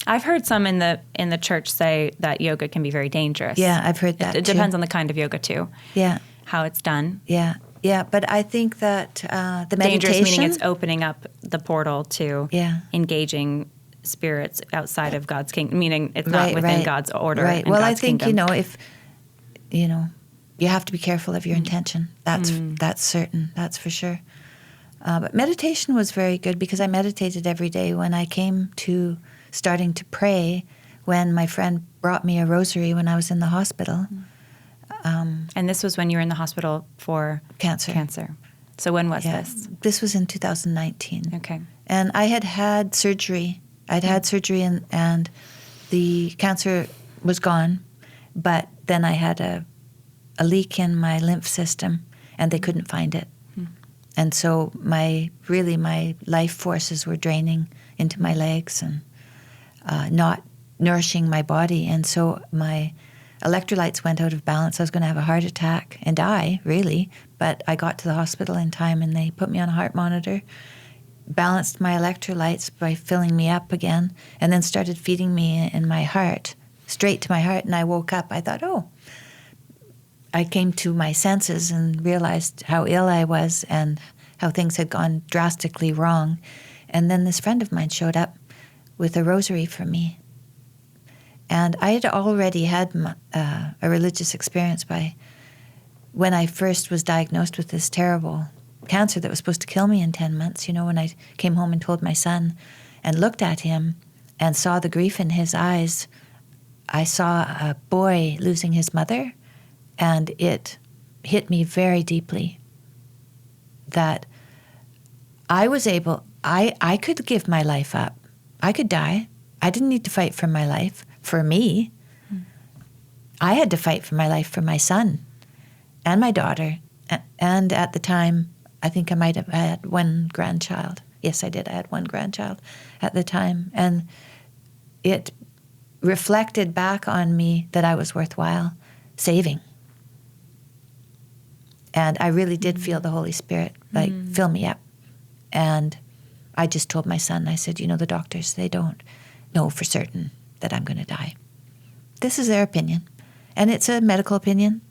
I've heard some in the church say that yoga can be very dangerous. Yeah, I've heard that It depends on the kind of yoga too. Yeah. How it's done. Yeah. Yeah, but I think that the meditation... Dangerous meaning it's opening up the portal to engaging spirits outside of God's kingdom, meaning it's not within God's order. Right. And well, God's I think, kingdom. if, you have to be careful of your intention. That's certain. That's for sure. But meditation was very good because I meditated every day. When I came to starting to pray, when my friend brought me a rosary when I was in the hospital. And this was when you were in the hospital for cancer. So when was this? This was in 2019. Okay. And I had surgery. I'd had surgery and the cancer was gone, but then I had a leak in my lymph system and they couldn't find it. And so my life forces were draining into my legs and not nourishing my body. And so my electrolytes went out of balance. I was going to have a heart attack and die, really. But I got to the hospital in time and they put me on a heart monitor, balanced my electrolytes by filling me up again, and then started feeding me in my heart, straight to my heart. And I woke up. I thought, I came to my senses and realized how ill I was and how things had gone drastically wrong. And then this friend of mine showed up with a rosary for me. And I had already had a religious experience when I first was diagnosed with this terrible cancer that was supposed to kill me in 10 months. When I came home and told my son and looked at him and saw the grief in his eyes, I saw a boy losing his mother. And it hit me very deeply that I was I could give my life up. I could die. I didn't need to fight for my life for me. I had to fight for my life for my son and my daughter. And at the time, I think I might have had one grandchild. Yes, I did. I had one grandchild at the time. And it reflected back on me that I was worthwhile saving. And I really did feel the Holy Spirit, fill me up. And I just told my son, I said, the doctors, they don't know for certain that I'm going to die. This is their opinion. And it's a medical opinion.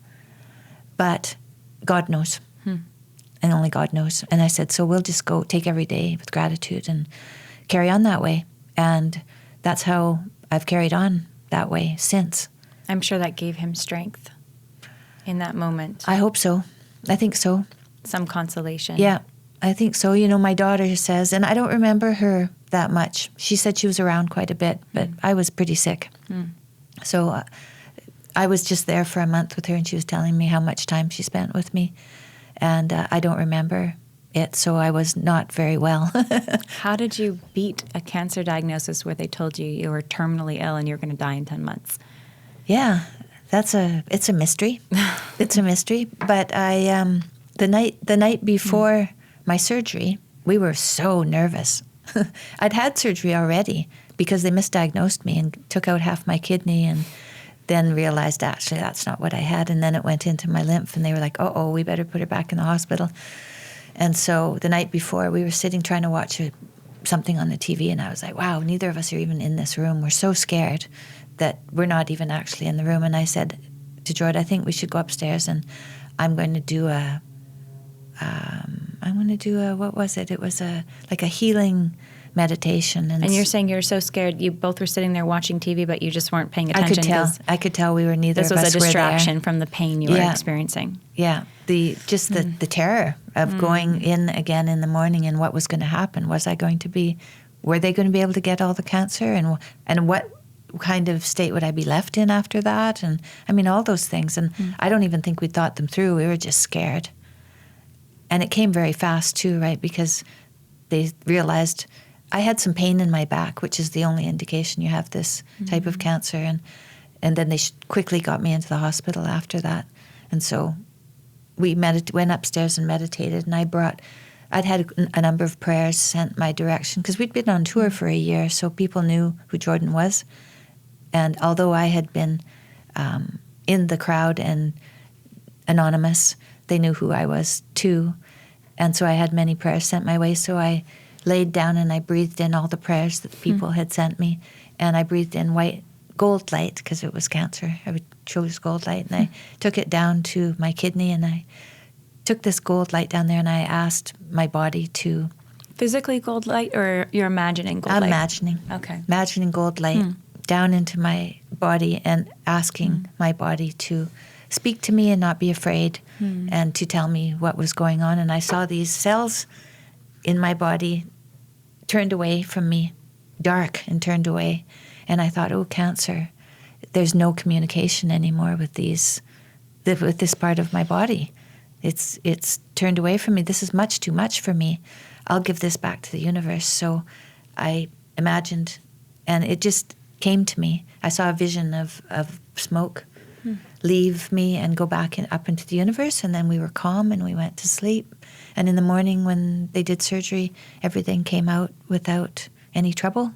But God knows. And only God knows. And I said, so we'll just go take every day with gratitude and carry on that way. And that's how I've carried on that way since. I'm sure that gave him strength in that moment. I hope so. I think so. Some consolation. Yeah, I think so. My daughter says, and I don't remember her that much. She said she was around quite a bit, but I was pretty sick. So I was just there for a month with her, and she was telling me how much time she spent with me. And I don't remember it, so I was not very well. How did you beat a cancer diagnosis where they told you were terminally ill and you were going to die in 10 months? Yeah. It's a mystery. It's a mystery. But the night before my surgery, we were so nervous. I'd had surgery already because they misdiagnosed me and took out half my kidney and then realized actually that's not what I had. And then it went into my lymph and they were like, we better put her back in the hospital. And so the night before we were sitting trying to watch something on the TV and I was like, wow, neither of us are even in this room. We're so scared that we're not even actually in the room. And I said to Jordan, I think we should go upstairs and I'm going to do what was it? It was a healing meditation. And you're saying you're so scared. You both were sitting there watching TV, but you just weren't paying attention. I could tell we were neither of us were there. This was a distraction from the pain you were experiencing. Yeah. The terror of going in again in the morning and what was going to happen. Were they going to be able to get all the cancer? And what kind of state would I be left in after that? And I mean, all those things. And I don't even think we thought them through. We were just scared. And it came very fast too, right? Because they realized I had some pain in my back, which is the only indication you have this type of cancer. And then they quickly got me into the hospital after that. And so we went upstairs and meditated. And I'd had a number of prayers sent my direction because we'd been on tour for a year, so people knew who Jordan was. And although I had been in the crowd and anonymous, they knew who I was too. And so I had many prayers sent my way. So I laid down and I breathed in all the prayers that the people had sent me. and I breathed in white gold light because it was cancer. I chose gold light, and I took it down to my kidney, and I took this gold light down there, and I asked my body to... Physically gold light, or you're imagining gold I'm light? imagining. Okay. Imagining gold light down into my body and asking my body to speak to me and not be afraid and to tell me what was going on. And I saw these cells in my body turned away from me, dark and turned away. And I thought, oh, cancer, there's no communication anymore with this part of my body. It's turned away from me. This is much too much for me. I'll give this back to the universe. So I imagined, and it just came to me. I saw a vision of smoke leave me and go back up into the universe, and then we were calm and we went to sleep. And in the morning when they did surgery, everything came out without any trouble.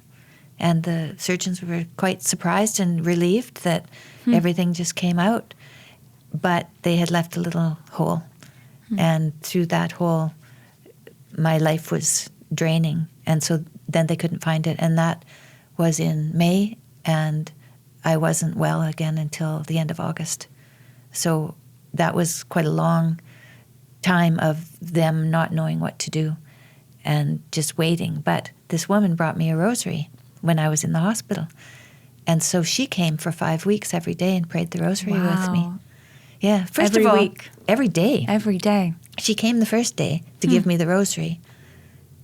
And the surgeons were quite surprised and relieved that everything just came out. But they had left a little hole. And through that hole, my life was draining. And so then they couldn't find it. And that was in May, and I wasn't well again until the end of August. So that was quite a long time of them not knowing what to do and just waiting. But this woman brought me a rosary when I was in the hospital. And so she came for 5 weeks every day and prayed the rosary with me. Yeah, first every of all, week. Every day. Every day. She came the first day to give me the rosary.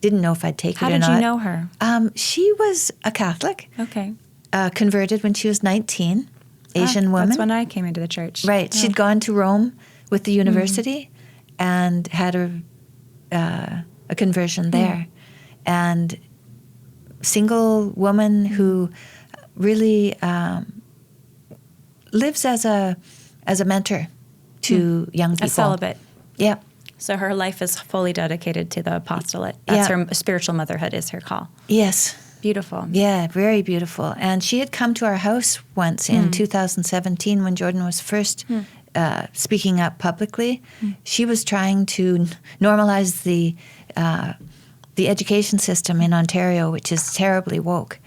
Didn't know if I'd take it or not. How did you know her? She was a Catholic. Okay. Converted when she was 19, Asian woman. That's when I came into the church. Right. She'd gone to Rome with the university and had a conversion there. And single woman who really lives as a mentor to young people. A celibate. Yeah. So her life is fully dedicated to the apostolate. That's her spiritual motherhood is her call. Yes. Beautiful. Yeah, very beautiful. And she had come to our house once in 2017 when Jordan was first speaking up publicly. She was trying to normalize the education system in Ontario, which is terribly woke.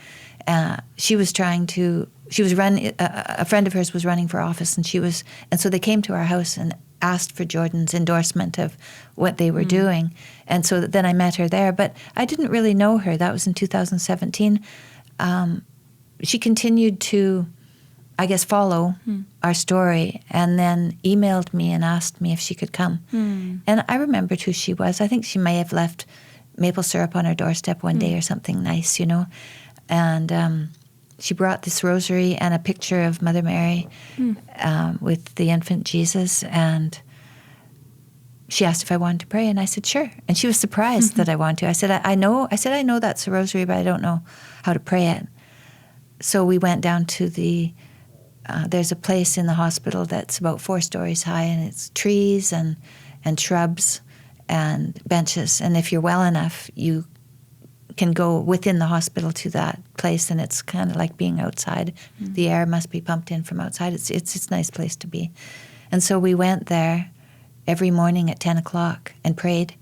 She was trying to. She was a friend of hers was running for office, and so they came to our house and asked for Jordan's endorsement of what they were doing. And so then I met her there, but I didn't really know her. That was in 2017. She continued to, I guess, follow our story, and then emailed me and asked me if she could come. And I remembered who she was. I think she may have left maple syrup on her doorstep one day or something nice, And she brought this rosary and a picture of Mother Mary with the infant Jesus, and she asked if I wanted to pray, and I said sure. And she was surprised that I wanted to. I said I know that's a rosary, but I don't know how to pray it. So we went down to there's a place in the hospital that's about 4 stories high, and it's trees and shrubs and benches. And if you're well enough, you can go within the hospital to that place, and it's kind of like being outside. The air must be pumped in from outside. It's a nice place to be. And so we went there every morning at 10 o'clock and prayed.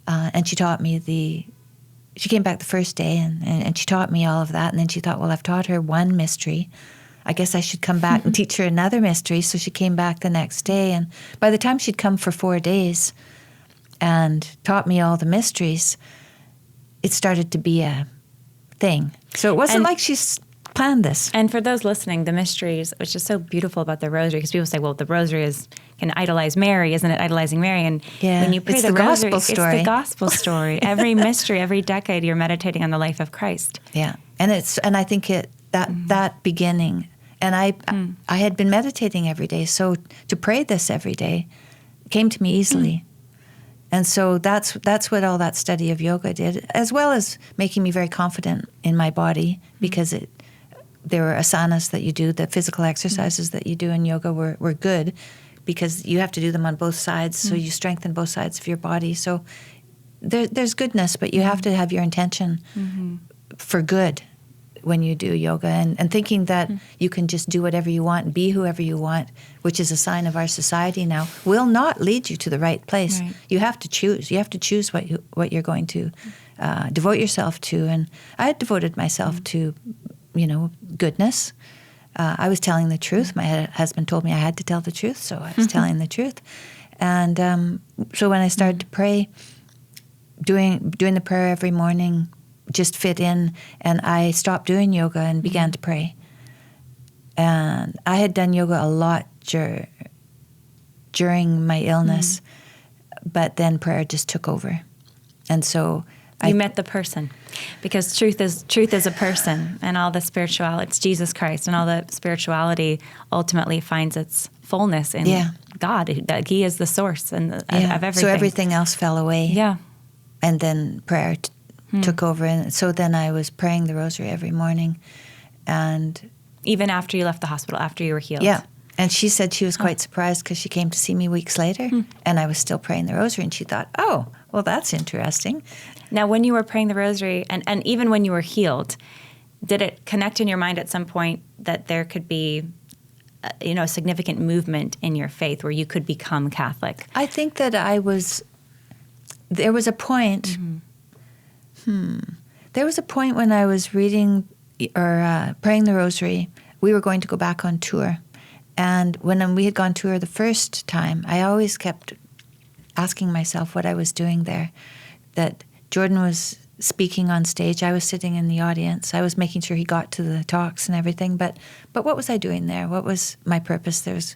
And she taught me she came back the first day and she taught me all of that. And then she thought, well, I've taught her one mystery. I guess I should come back and teach her another mystery. So she came back the next day. And by the time she'd come for 4 days and taught me all the mysteries, it started to be a thing. So it wasn't like she's planned this. And for those listening, the mysteries, which is so beautiful about the rosary, because people say, well, the rosary can idolize Mary, isn't it idolizing Mary? And when you pray the rosary, it's the gospel story. Every mystery, every decade, you're meditating on the life of Christ. Yeah, and I think that beginning, and I had been meditating every day, so to pray this every day came to me easily. And so that's what all that study of yoga did, as well as making me very confident in my body, because there were asanas that you do, the physical exercises that you do in yoga were good, because you have to do them on both sides, so you strengthen both sides of your body. So there's goodness, but you have to have your intention for good when you do yoga, and thinking that you can just do whatever you want and be whoever you want, which is a sign of our society now, will not lead you to the right place. Right. You have to choose. You have to choose what you're going to devote yourself to. And I had devoted myself to goodness. I was telling the truth. My husband told me I had to tell the truth, so I was telling the truth. And so when I started to pray, doing the prayer every morning just fit in, and I stopped doing yoga and began to pray. And I had done yoga a lot during my illness, but then prayer just took over. And so you met the person, because truth is a person, and all the spirituality, it's Jesus Christ, and all the spirituality ultimately finds its fullness in God. That He is the source of everything. So everything else fell away. Yeah. And then prayer took over. And so then I was praying the Rosary every morning. And even after you left the hospital, after you were healed. Yeah. And she said she was quite surprised because she came to see me weeks later, and I was still praying the Rosary, and she thought, oh, well, that's interesting. Now, when you were praying the Rosary, and even when you were healed, did it connect in your mind at some point that there could be, a significant movement in your faith where you could become Catholic? I think that there was a point, there was a point when I was reading or praying the Rosary. We were going to go back on tour. And when we had gone tour the first time, I always kept asking myself what I was doing there. That Jordan was speaking on stage, I was sitting in the audience. I was making sure he got to the talks and everything. But what was I doing there? What was my purpose?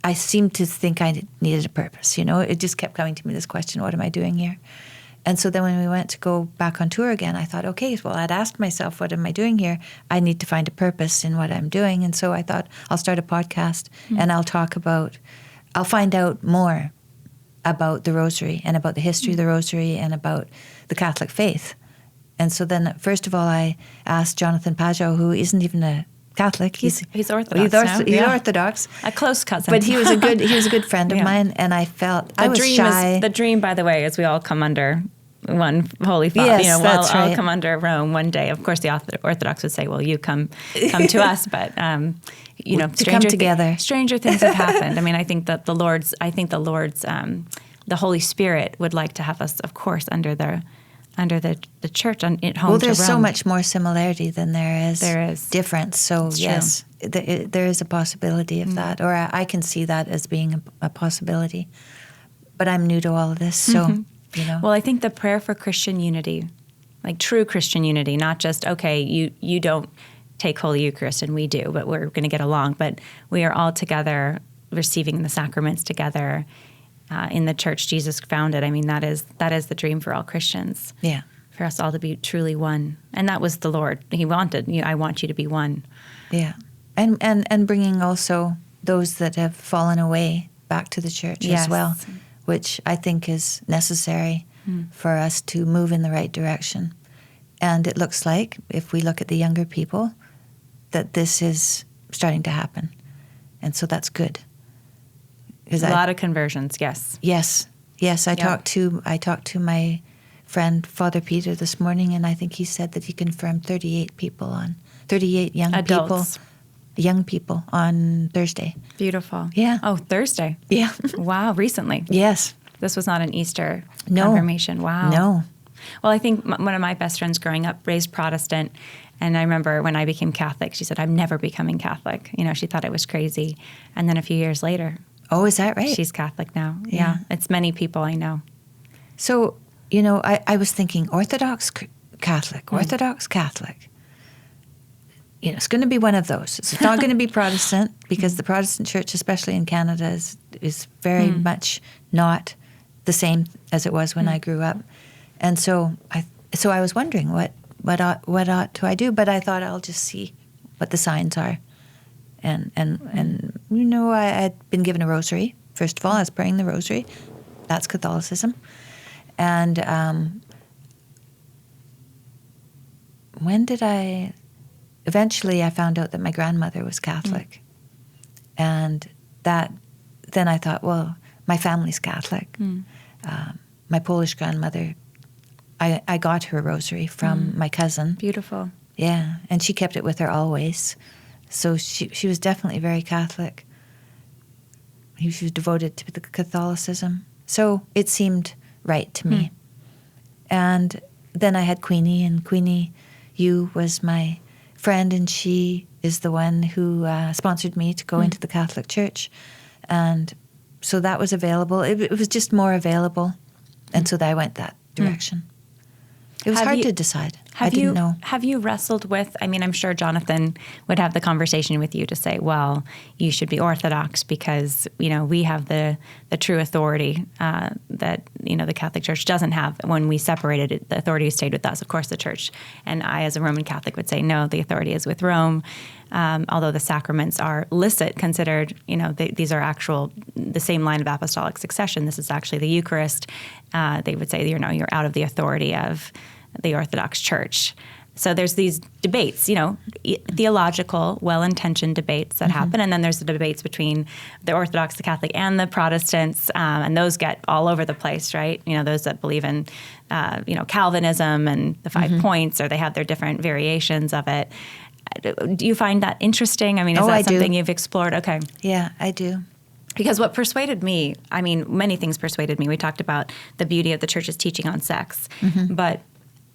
I seemed to think I needed a purpose. It just kept coming to me, this question: what am I doing here? And so then when we went to go back on tour again, I thought, okay, well, I'd asked myself, what am I doing here? I need to find a purpose in what I'm doing. And so I thought, I'll start a podcast and I'll find out more about the Rosary and about the history of the Rosary and about the Catholic faith. And so then, first of all, I asked Jonathan Pajot, who isn't even a Catholic. He's Orthodox. He's Orthodox. A close cousin. But he was a good friend of mine, and I felt I was shy. The dream, by the way, is we all come under one holy thought. Yes, that's right. I'll come under Rome one day. Of course, the Orthodox would say, "Well, you come to us," but to come together. Stranger things have happened. I mean, I think the Lord's, the Holy Spirit would like to have us, of course, under the church at home. Well, there's to Rome. so much more similarity than there is difference. So it's yes, there is a possibility of that, or I can see that as being a possibility. But I'm new to all of this, so. Well, I think the prayer for Christian unity, like true Christian unity, not just, okay, you don't take Holy Eucharist and we do, but we're going to get along. But we are all together receiving the sacraments together in the church Jesus founded. I mean, that is the dream for all Christians. Yeah. For us all to be truly one. And that was the Lord. He wanted, I want you to be one. Yeah. And bringing also those that have fallen away back to the church as well, which I think is necessary for us to move in the right direction. And it looks like, if we look at the younger people, that this is starting to happen. And so that's good. A lot of conversions, yes. Yes. I talked to my friend, Father Peter, this morning, and I think he said that he confirmed 38 young people on Thursday. Beautiful. Yeah. Oh, Thursday. Yeah. Wow, recently. Yes. This was not an Easter confirmation. Wow. No. Well, I think one of my best friends growing up raised Protestant, and I remember when I became Catholic, she said, I'm never becoming Catholic. She thought it was crazy. And then a few years later. Oh, is that right? She's Catholic now. Yeah. It's many people I know. So, I was thinking Orthodox Catholic, Orthodox Catholic. It's going to be one of those. It's not going to be Protestant, because the Protestant church, especially in Canada, is very much not the same as it was when I grew up. And so I was wondering what ought to I do, but I thought I'll just see what the signs are. And I had been given a rosary. First of all, I was praying the Rosary. That's Catholicism. And eventually I found out that my grandmother was Catholic. And then I thought, well, my family's Catholic. My Polish grandmother, I got her rosary from my cousin. Beautiful. Yeah, and she kept it with her always. So she was definitely very Catholic. She was devoted to the Catholicism. So it seemed right to me. And then I had Queenie, and Queenie Yu was my friend, and she is the one who sponsored me to go into the Catholic Church. And so that was available. It was just more available. And so I went that direction. It was hard to decide. I didn't know. Have you wrestled with, I mean, I'm sure Jonathan would have the conversation with you to say, well, you should be Orthodox because, we have the true authority that, the Catholic Church doesn't have. When we separated it, the authority stayed with us, of course, the Church. And I, as a Roman Catholic, would say, no, the authority is with Rome. Although the sacraments are licit, considered, these are the same line of apostolic succession. This is actually the Eucharist. They would say, you're out of the authority of the Orthodox Church. So there's these debates, theological, well-intentioned debates that happen. And then there's the debates between the Orthodox, the Catholic, and the Protestants. And those get all over the place, right? Those that believe in, Calvinism and the 5 points, or they have their different variations of it. Do you find that interesting? I mean, is that something you've explored? Okay. Yeah, I do. Because what persuaded me, I mean, many things persuaded me. We talked about the beauty of the Church's teaching on sex, but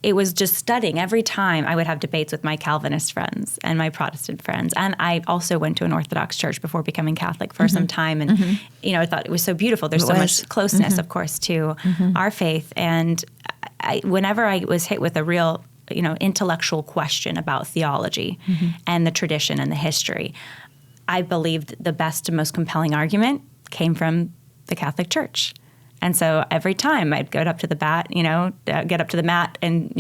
it was just studying. Every time I would have debates with my Calvinist friends and my Protestant friends. And I also went to an Orthodox church before becoming Catholic for some time. And, I thought it was so beautiful. There's so much closeness, of course, to our faith. And whenever I was hit with a real, intellectual question about theology and the tradition and the history, I believed the best and most compelling argument came from the Catholic Church. And so every time I'd get up to the mat and,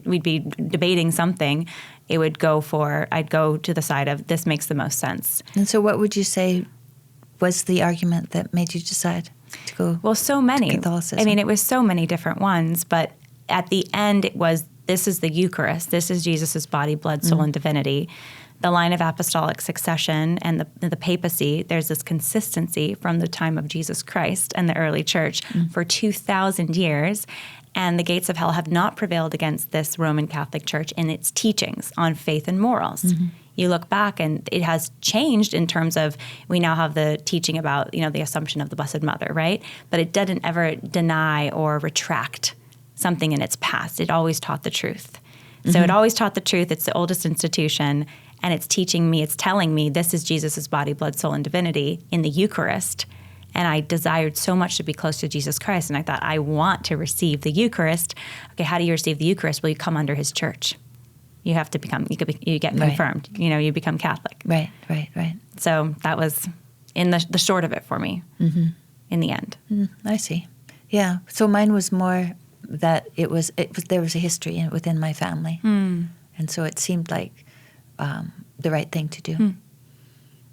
we'd be debating something, I'd go to the side of this makes the most sense. And so what would you say was the argument that made you decide to go so many. to Catholicism? I mean, it was so many different ones, but at the end it was, this is the Eucharist. This is Jesus' body, blood, soul, and divinity. The line of apostolic succession and the papacy, there's this consistency from the time of Jesus Christ and the early church for 2,000 years. And the gates of hell have not prevailed against this Roman Catholic Church in its teachings on faith and morals. You look back and it has changed in terms of, we now have the teaching about, the Assumption of the Blessed Mother, right? But it doesn't ever deny or retract something in its past. It always taught the truth. So it always taught the truth. It's the oldest institution. And it's telling me this is Jesus' body, blood, soul, and divinity in the Eucharist. And I desired so much to be close to Jesus Christ. And I thought, I want to receive the Eucharist. Okay, how do you receive the Eucharist? Well, you come under his church. You have to you get confirmed. You become Catholic. Right. So that was in the short of it for me in the end. I see. Yeah. So mine was more that there was a history within my family. And so it seemed like the right thing to do.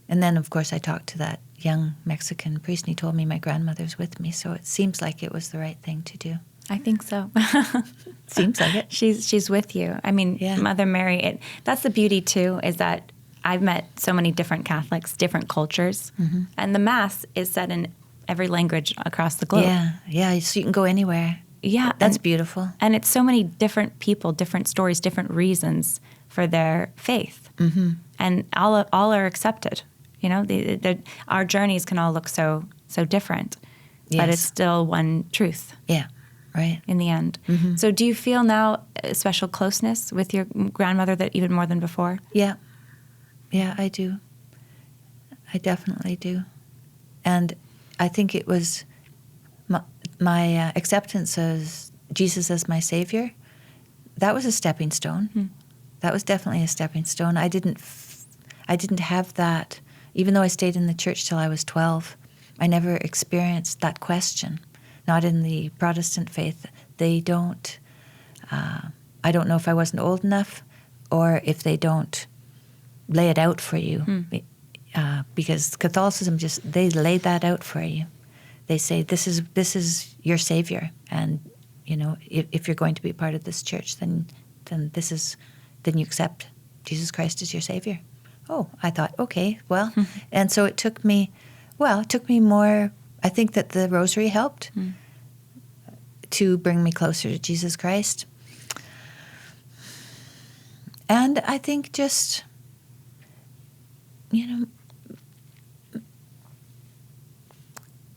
And then, of course, I talked to that young Mexican priest, and he told me my grandmother's with me, so it seems like it was the right thing to do. I think so. Seems like it. She's with you. I mean, Mother Mary, that's the beauty, too, is that I've met so many different Catholics, different cultures, and the Mass is said in every language across the globe. Yeah, so you can go anywhere. Yeah. That's beautiful. And it's so many different people, different stories, different reasons for their faith. And all are accepted. Our journeys can all look so different, but it's still one truth. Yeah, right. In the end. So do you feel now a special closeness with your grandmother that even more than before? Yeah, I do. I definitely do. And I think it was my acceptance of Jesus as my Savior. That was a stepping stone. That was definitely a stepping stone. I didn't have that. Even though I stayed in the church till I was 12, I never experienced that question. Not in the Protestant faith. They don't, I don't know if I wasn't old enough or if they don't lay it out for you. Because Catholicism they lay that out for you. They say, this is your Savior. And, if you're going to be part of this church, then you accept Jesus Christ as your Savior. Oh, I thought, okay, well. And so it took me more, I think that the Rosary helped to bring me closer to Jesus Christ. And I think just,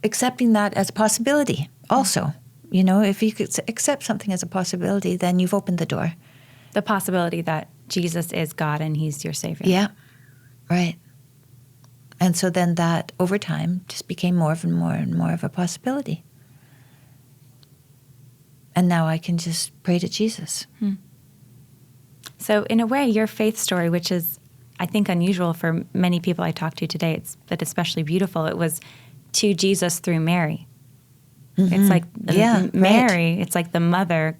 accepting that as a possibility also. If you could accept something as a possibility, then you've opened the door. The possibility that Jesus is God and he's your Savior. Yeah, right. And so then that, over time, just became more and more of a possibility. And now I can just pray to Jesus. So in a way, your faith story, which is, I think, unusual for many people I talk to today, but especially beautiful, it was to Jesus through Mary. It's like Mary, right. It's like the mother,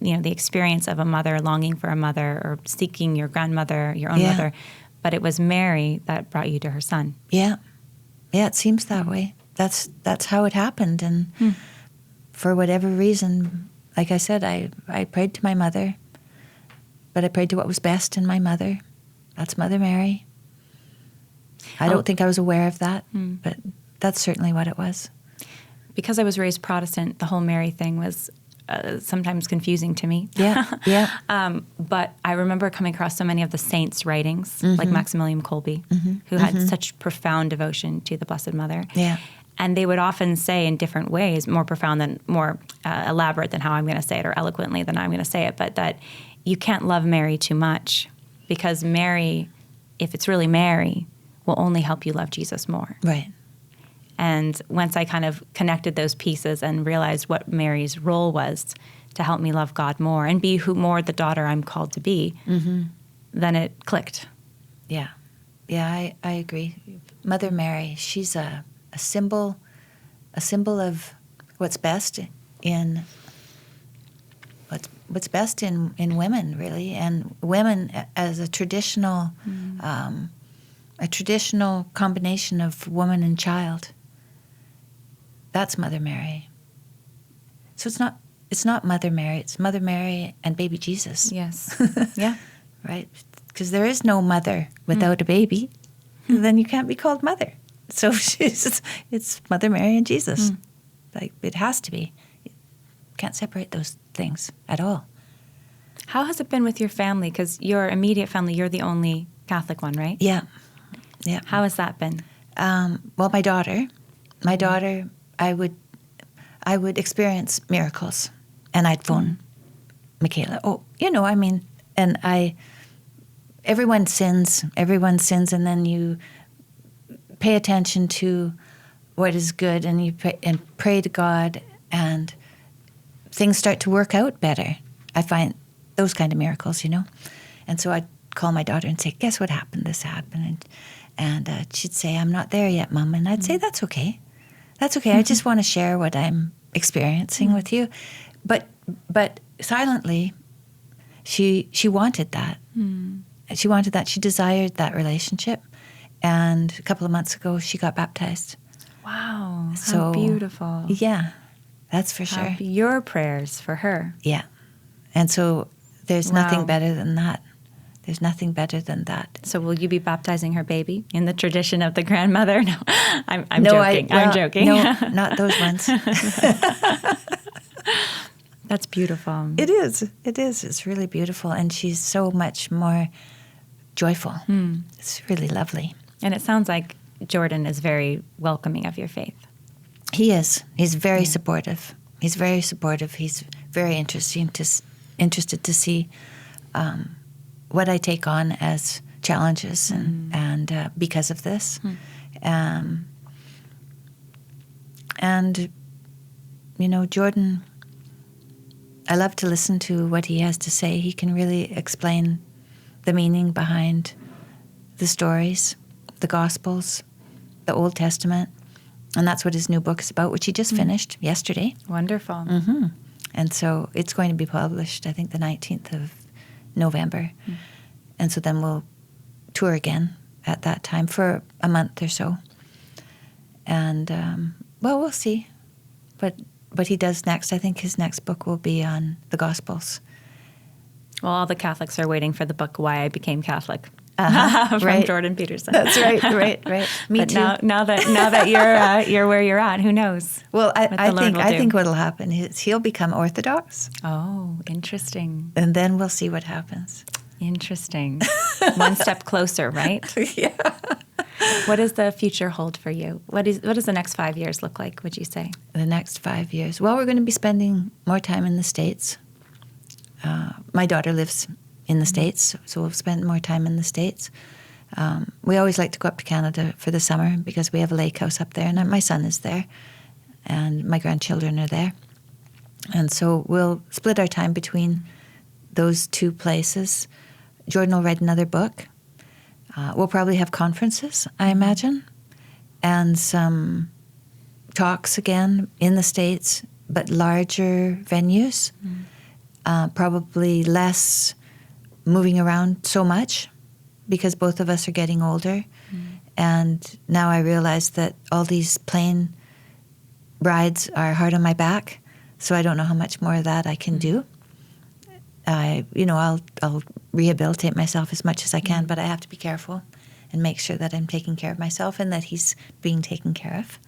the experience of a mother longing for a mother or seeking your grandmother, your own mother. But it was Mary that brought you to her son. Yeah. Yeah, it seems that way. That's how it happened. And for whatever reason, like I said, I prayed to my mother, but I prayed to what was best in my mother. That's Mother Mary. I don't think I was aware of that, but that's certainly what it was. Because I was raised Protestant, the whole Mary thing was sometimes confusing to me. Yeah. But I remember coming across so many of the saints' writings, like Maximilian Kolbe, who had such profound devotion to the Blessed Mother. Yeah. And they would often say in different ways, more profound more elaborate than how I'm going to say it, or eloquently than I'm going to say it, but that you can't love Mary too much, because Mary, if it's really Mary, will only help you love Jesus more. Right. And once I kind of connected those pieces and realized what Mary's role was to help me love God more and be more the daughter I'm called to be, then it clicked. Yeah. Yeah, I agree. Mother Mary, she's a symbol of what's best in women, really, and women as a traditional combination of woman and child. That's Mother Mary. So it's not Mother Mary, it's Mother Mary and baby Jesus. Yes. Yeah. Right? Because there is no mother without a baby. Then you can't be called mother. So it's Mother Mary and Jesus. Like, it has to be. You can't separate those things at all. How has it been with your family? Because your immediate family, you're the only Catholic one, right? Yeah. Yeah. How has that been? Well, my daughter, I would experience miracles, and I'd phone Michaela. Everyone sins, and then you pay attention to what is good, and you pray to God, and things start to work out better. I find those kind of miracles, And so I'd call my daughter and say, "Guess what happened? This happened." And she'd say, "I'm not there yet, Mom." And I'd say, "That's okay. That's okay. I just want to share what I'm experiencing with you." But silently, she wanted that. She wanted that. She desired that relationship. And a couple of months ago, she got baptized. Wow. How beautiful. Yeah, that's for sure. Your prayers for her. Yeah. And so there's nothing better than that. There's nothing better than that. So will you be baptizing her baby in the tradition of the grandmother? No, I'm joking. I'm joking. No, not those ones. That's beautiful. It is. It is. It's really beautiful. And she's so much more joyful. It's really lovely. And it sounds like Jordan is very welcoming of your faith. He is. He's very supportive. He's very supportive. He's very interested to see what I take on as challenges and because of this. Jordan, I love to listen to what he has to say. He can really explain the meaning behind the stories, the Gospels, the Old Testament. And that's what his new book is about, which he just finished yesterday. Wonderful. And so it's going to be published, I think, the 19th of November. And so then we'll tour again at that time for a month or so. And, we'll see what he does next. I think his next book will be on the Gospels. Well, all the Catholics are waiting for the book Why I Became Catholic from Jordan Peterson. That's right. Me but too. Now that you're where you're at, who knows? Well, I think what'll happen is he'll become Orthodox. Oh, interesting. And then we'll see what happens. Interesting. One step closer, right? Yeah. What does the future hold for you? What does the next 5 years look like, would you say? The next 5 years? Well, we're going to be spending more time in the States. My daughter lives in the States, so we'll spend more time in the States. We always like to go up to Canada for the summer because we have a lake house up there, and my son is there, and my grandchildren are there. And so we'll split our time between those two places. Jordan will write another book. We'll probably have conferences, I imagine, and some talks again in the States, but larger venues, probably less moving around so much because both of us are getting older. And now I realize that all these plane rides are hard on my back, so I don't know how much more of that I can do. I'll rehabilitate myself as much as I can, but I have to be careful and make sure that I'm taking care of myself and that he's being taken care of.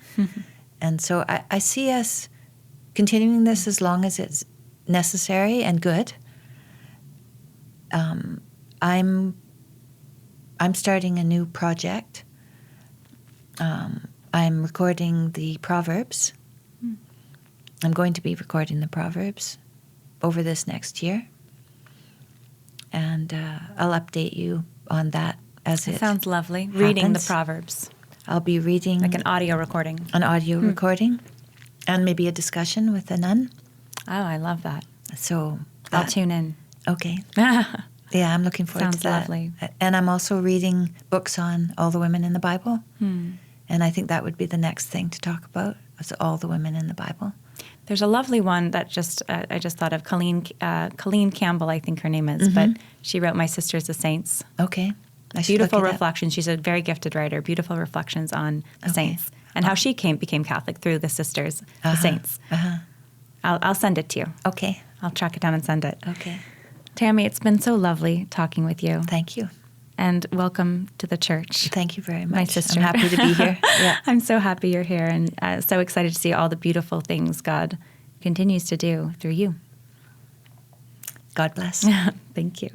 And so I see us continuing this as long as it's necessary and good. I'm starting a new project. I'm recording the Proverbs. I'm going to be recording the Proverbs over this next year. And I'll update you on that as it sounds lovely. happens. Reading the Proverbs. I'll be reading. Like an audio recording. An audio recording. And maybe a discussion with a nun. Oh, I love that. So I'll tune in. Okay. Yeah, I'm looking forward to that. Sounds lovely. And I'm also reading books on all the women in the Bible. And I think that would be the next thing to talk about, is all the women in the Bible. There's a lovely one that I just thought of, Colleen Campbell, I think her name is, but she wrote My Sisters the Saints. Okay. Beautiful reflections. She's a very gifted writer. Beautiful reflections on the saints and how she became Catholic through the sisters, the saints. I'll send it to you. Okay. I'll track it down and send it. Okay. Tammy, it's been so lovely talking with you. Thank you. And welcome to the church. Thank you very much. My sister. I'm happy to be here. Yeah. I'm so happy you're here and so excited to see all the beautiful things God continues to do through you. God bless. Thank you.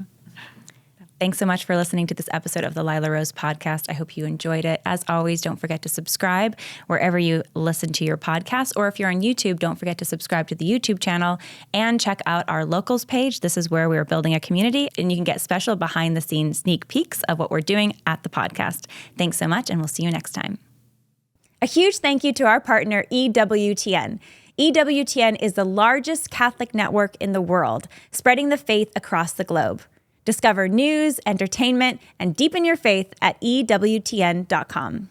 Thanks so much for listening to this episode of the Lila Rose podcast. I hope you enjoyed it. As always, don't forget to subscribe wherever you listen to your podcast. Or if you're on YouTube, don't forget to subscribe to the YouTube channel and check out our locals page. This is where we're building a community, and you can get special behind-the-scenes sneak peeks of what we're doing at the podcast. Thanks so much, and we'll see you next time. A huge thank you to our partner, EWTN. EWTN is the largest Catholic network in the world, spreading the faith across the globe. Discover news, entertainment, and deepen your faith at EWTN.com.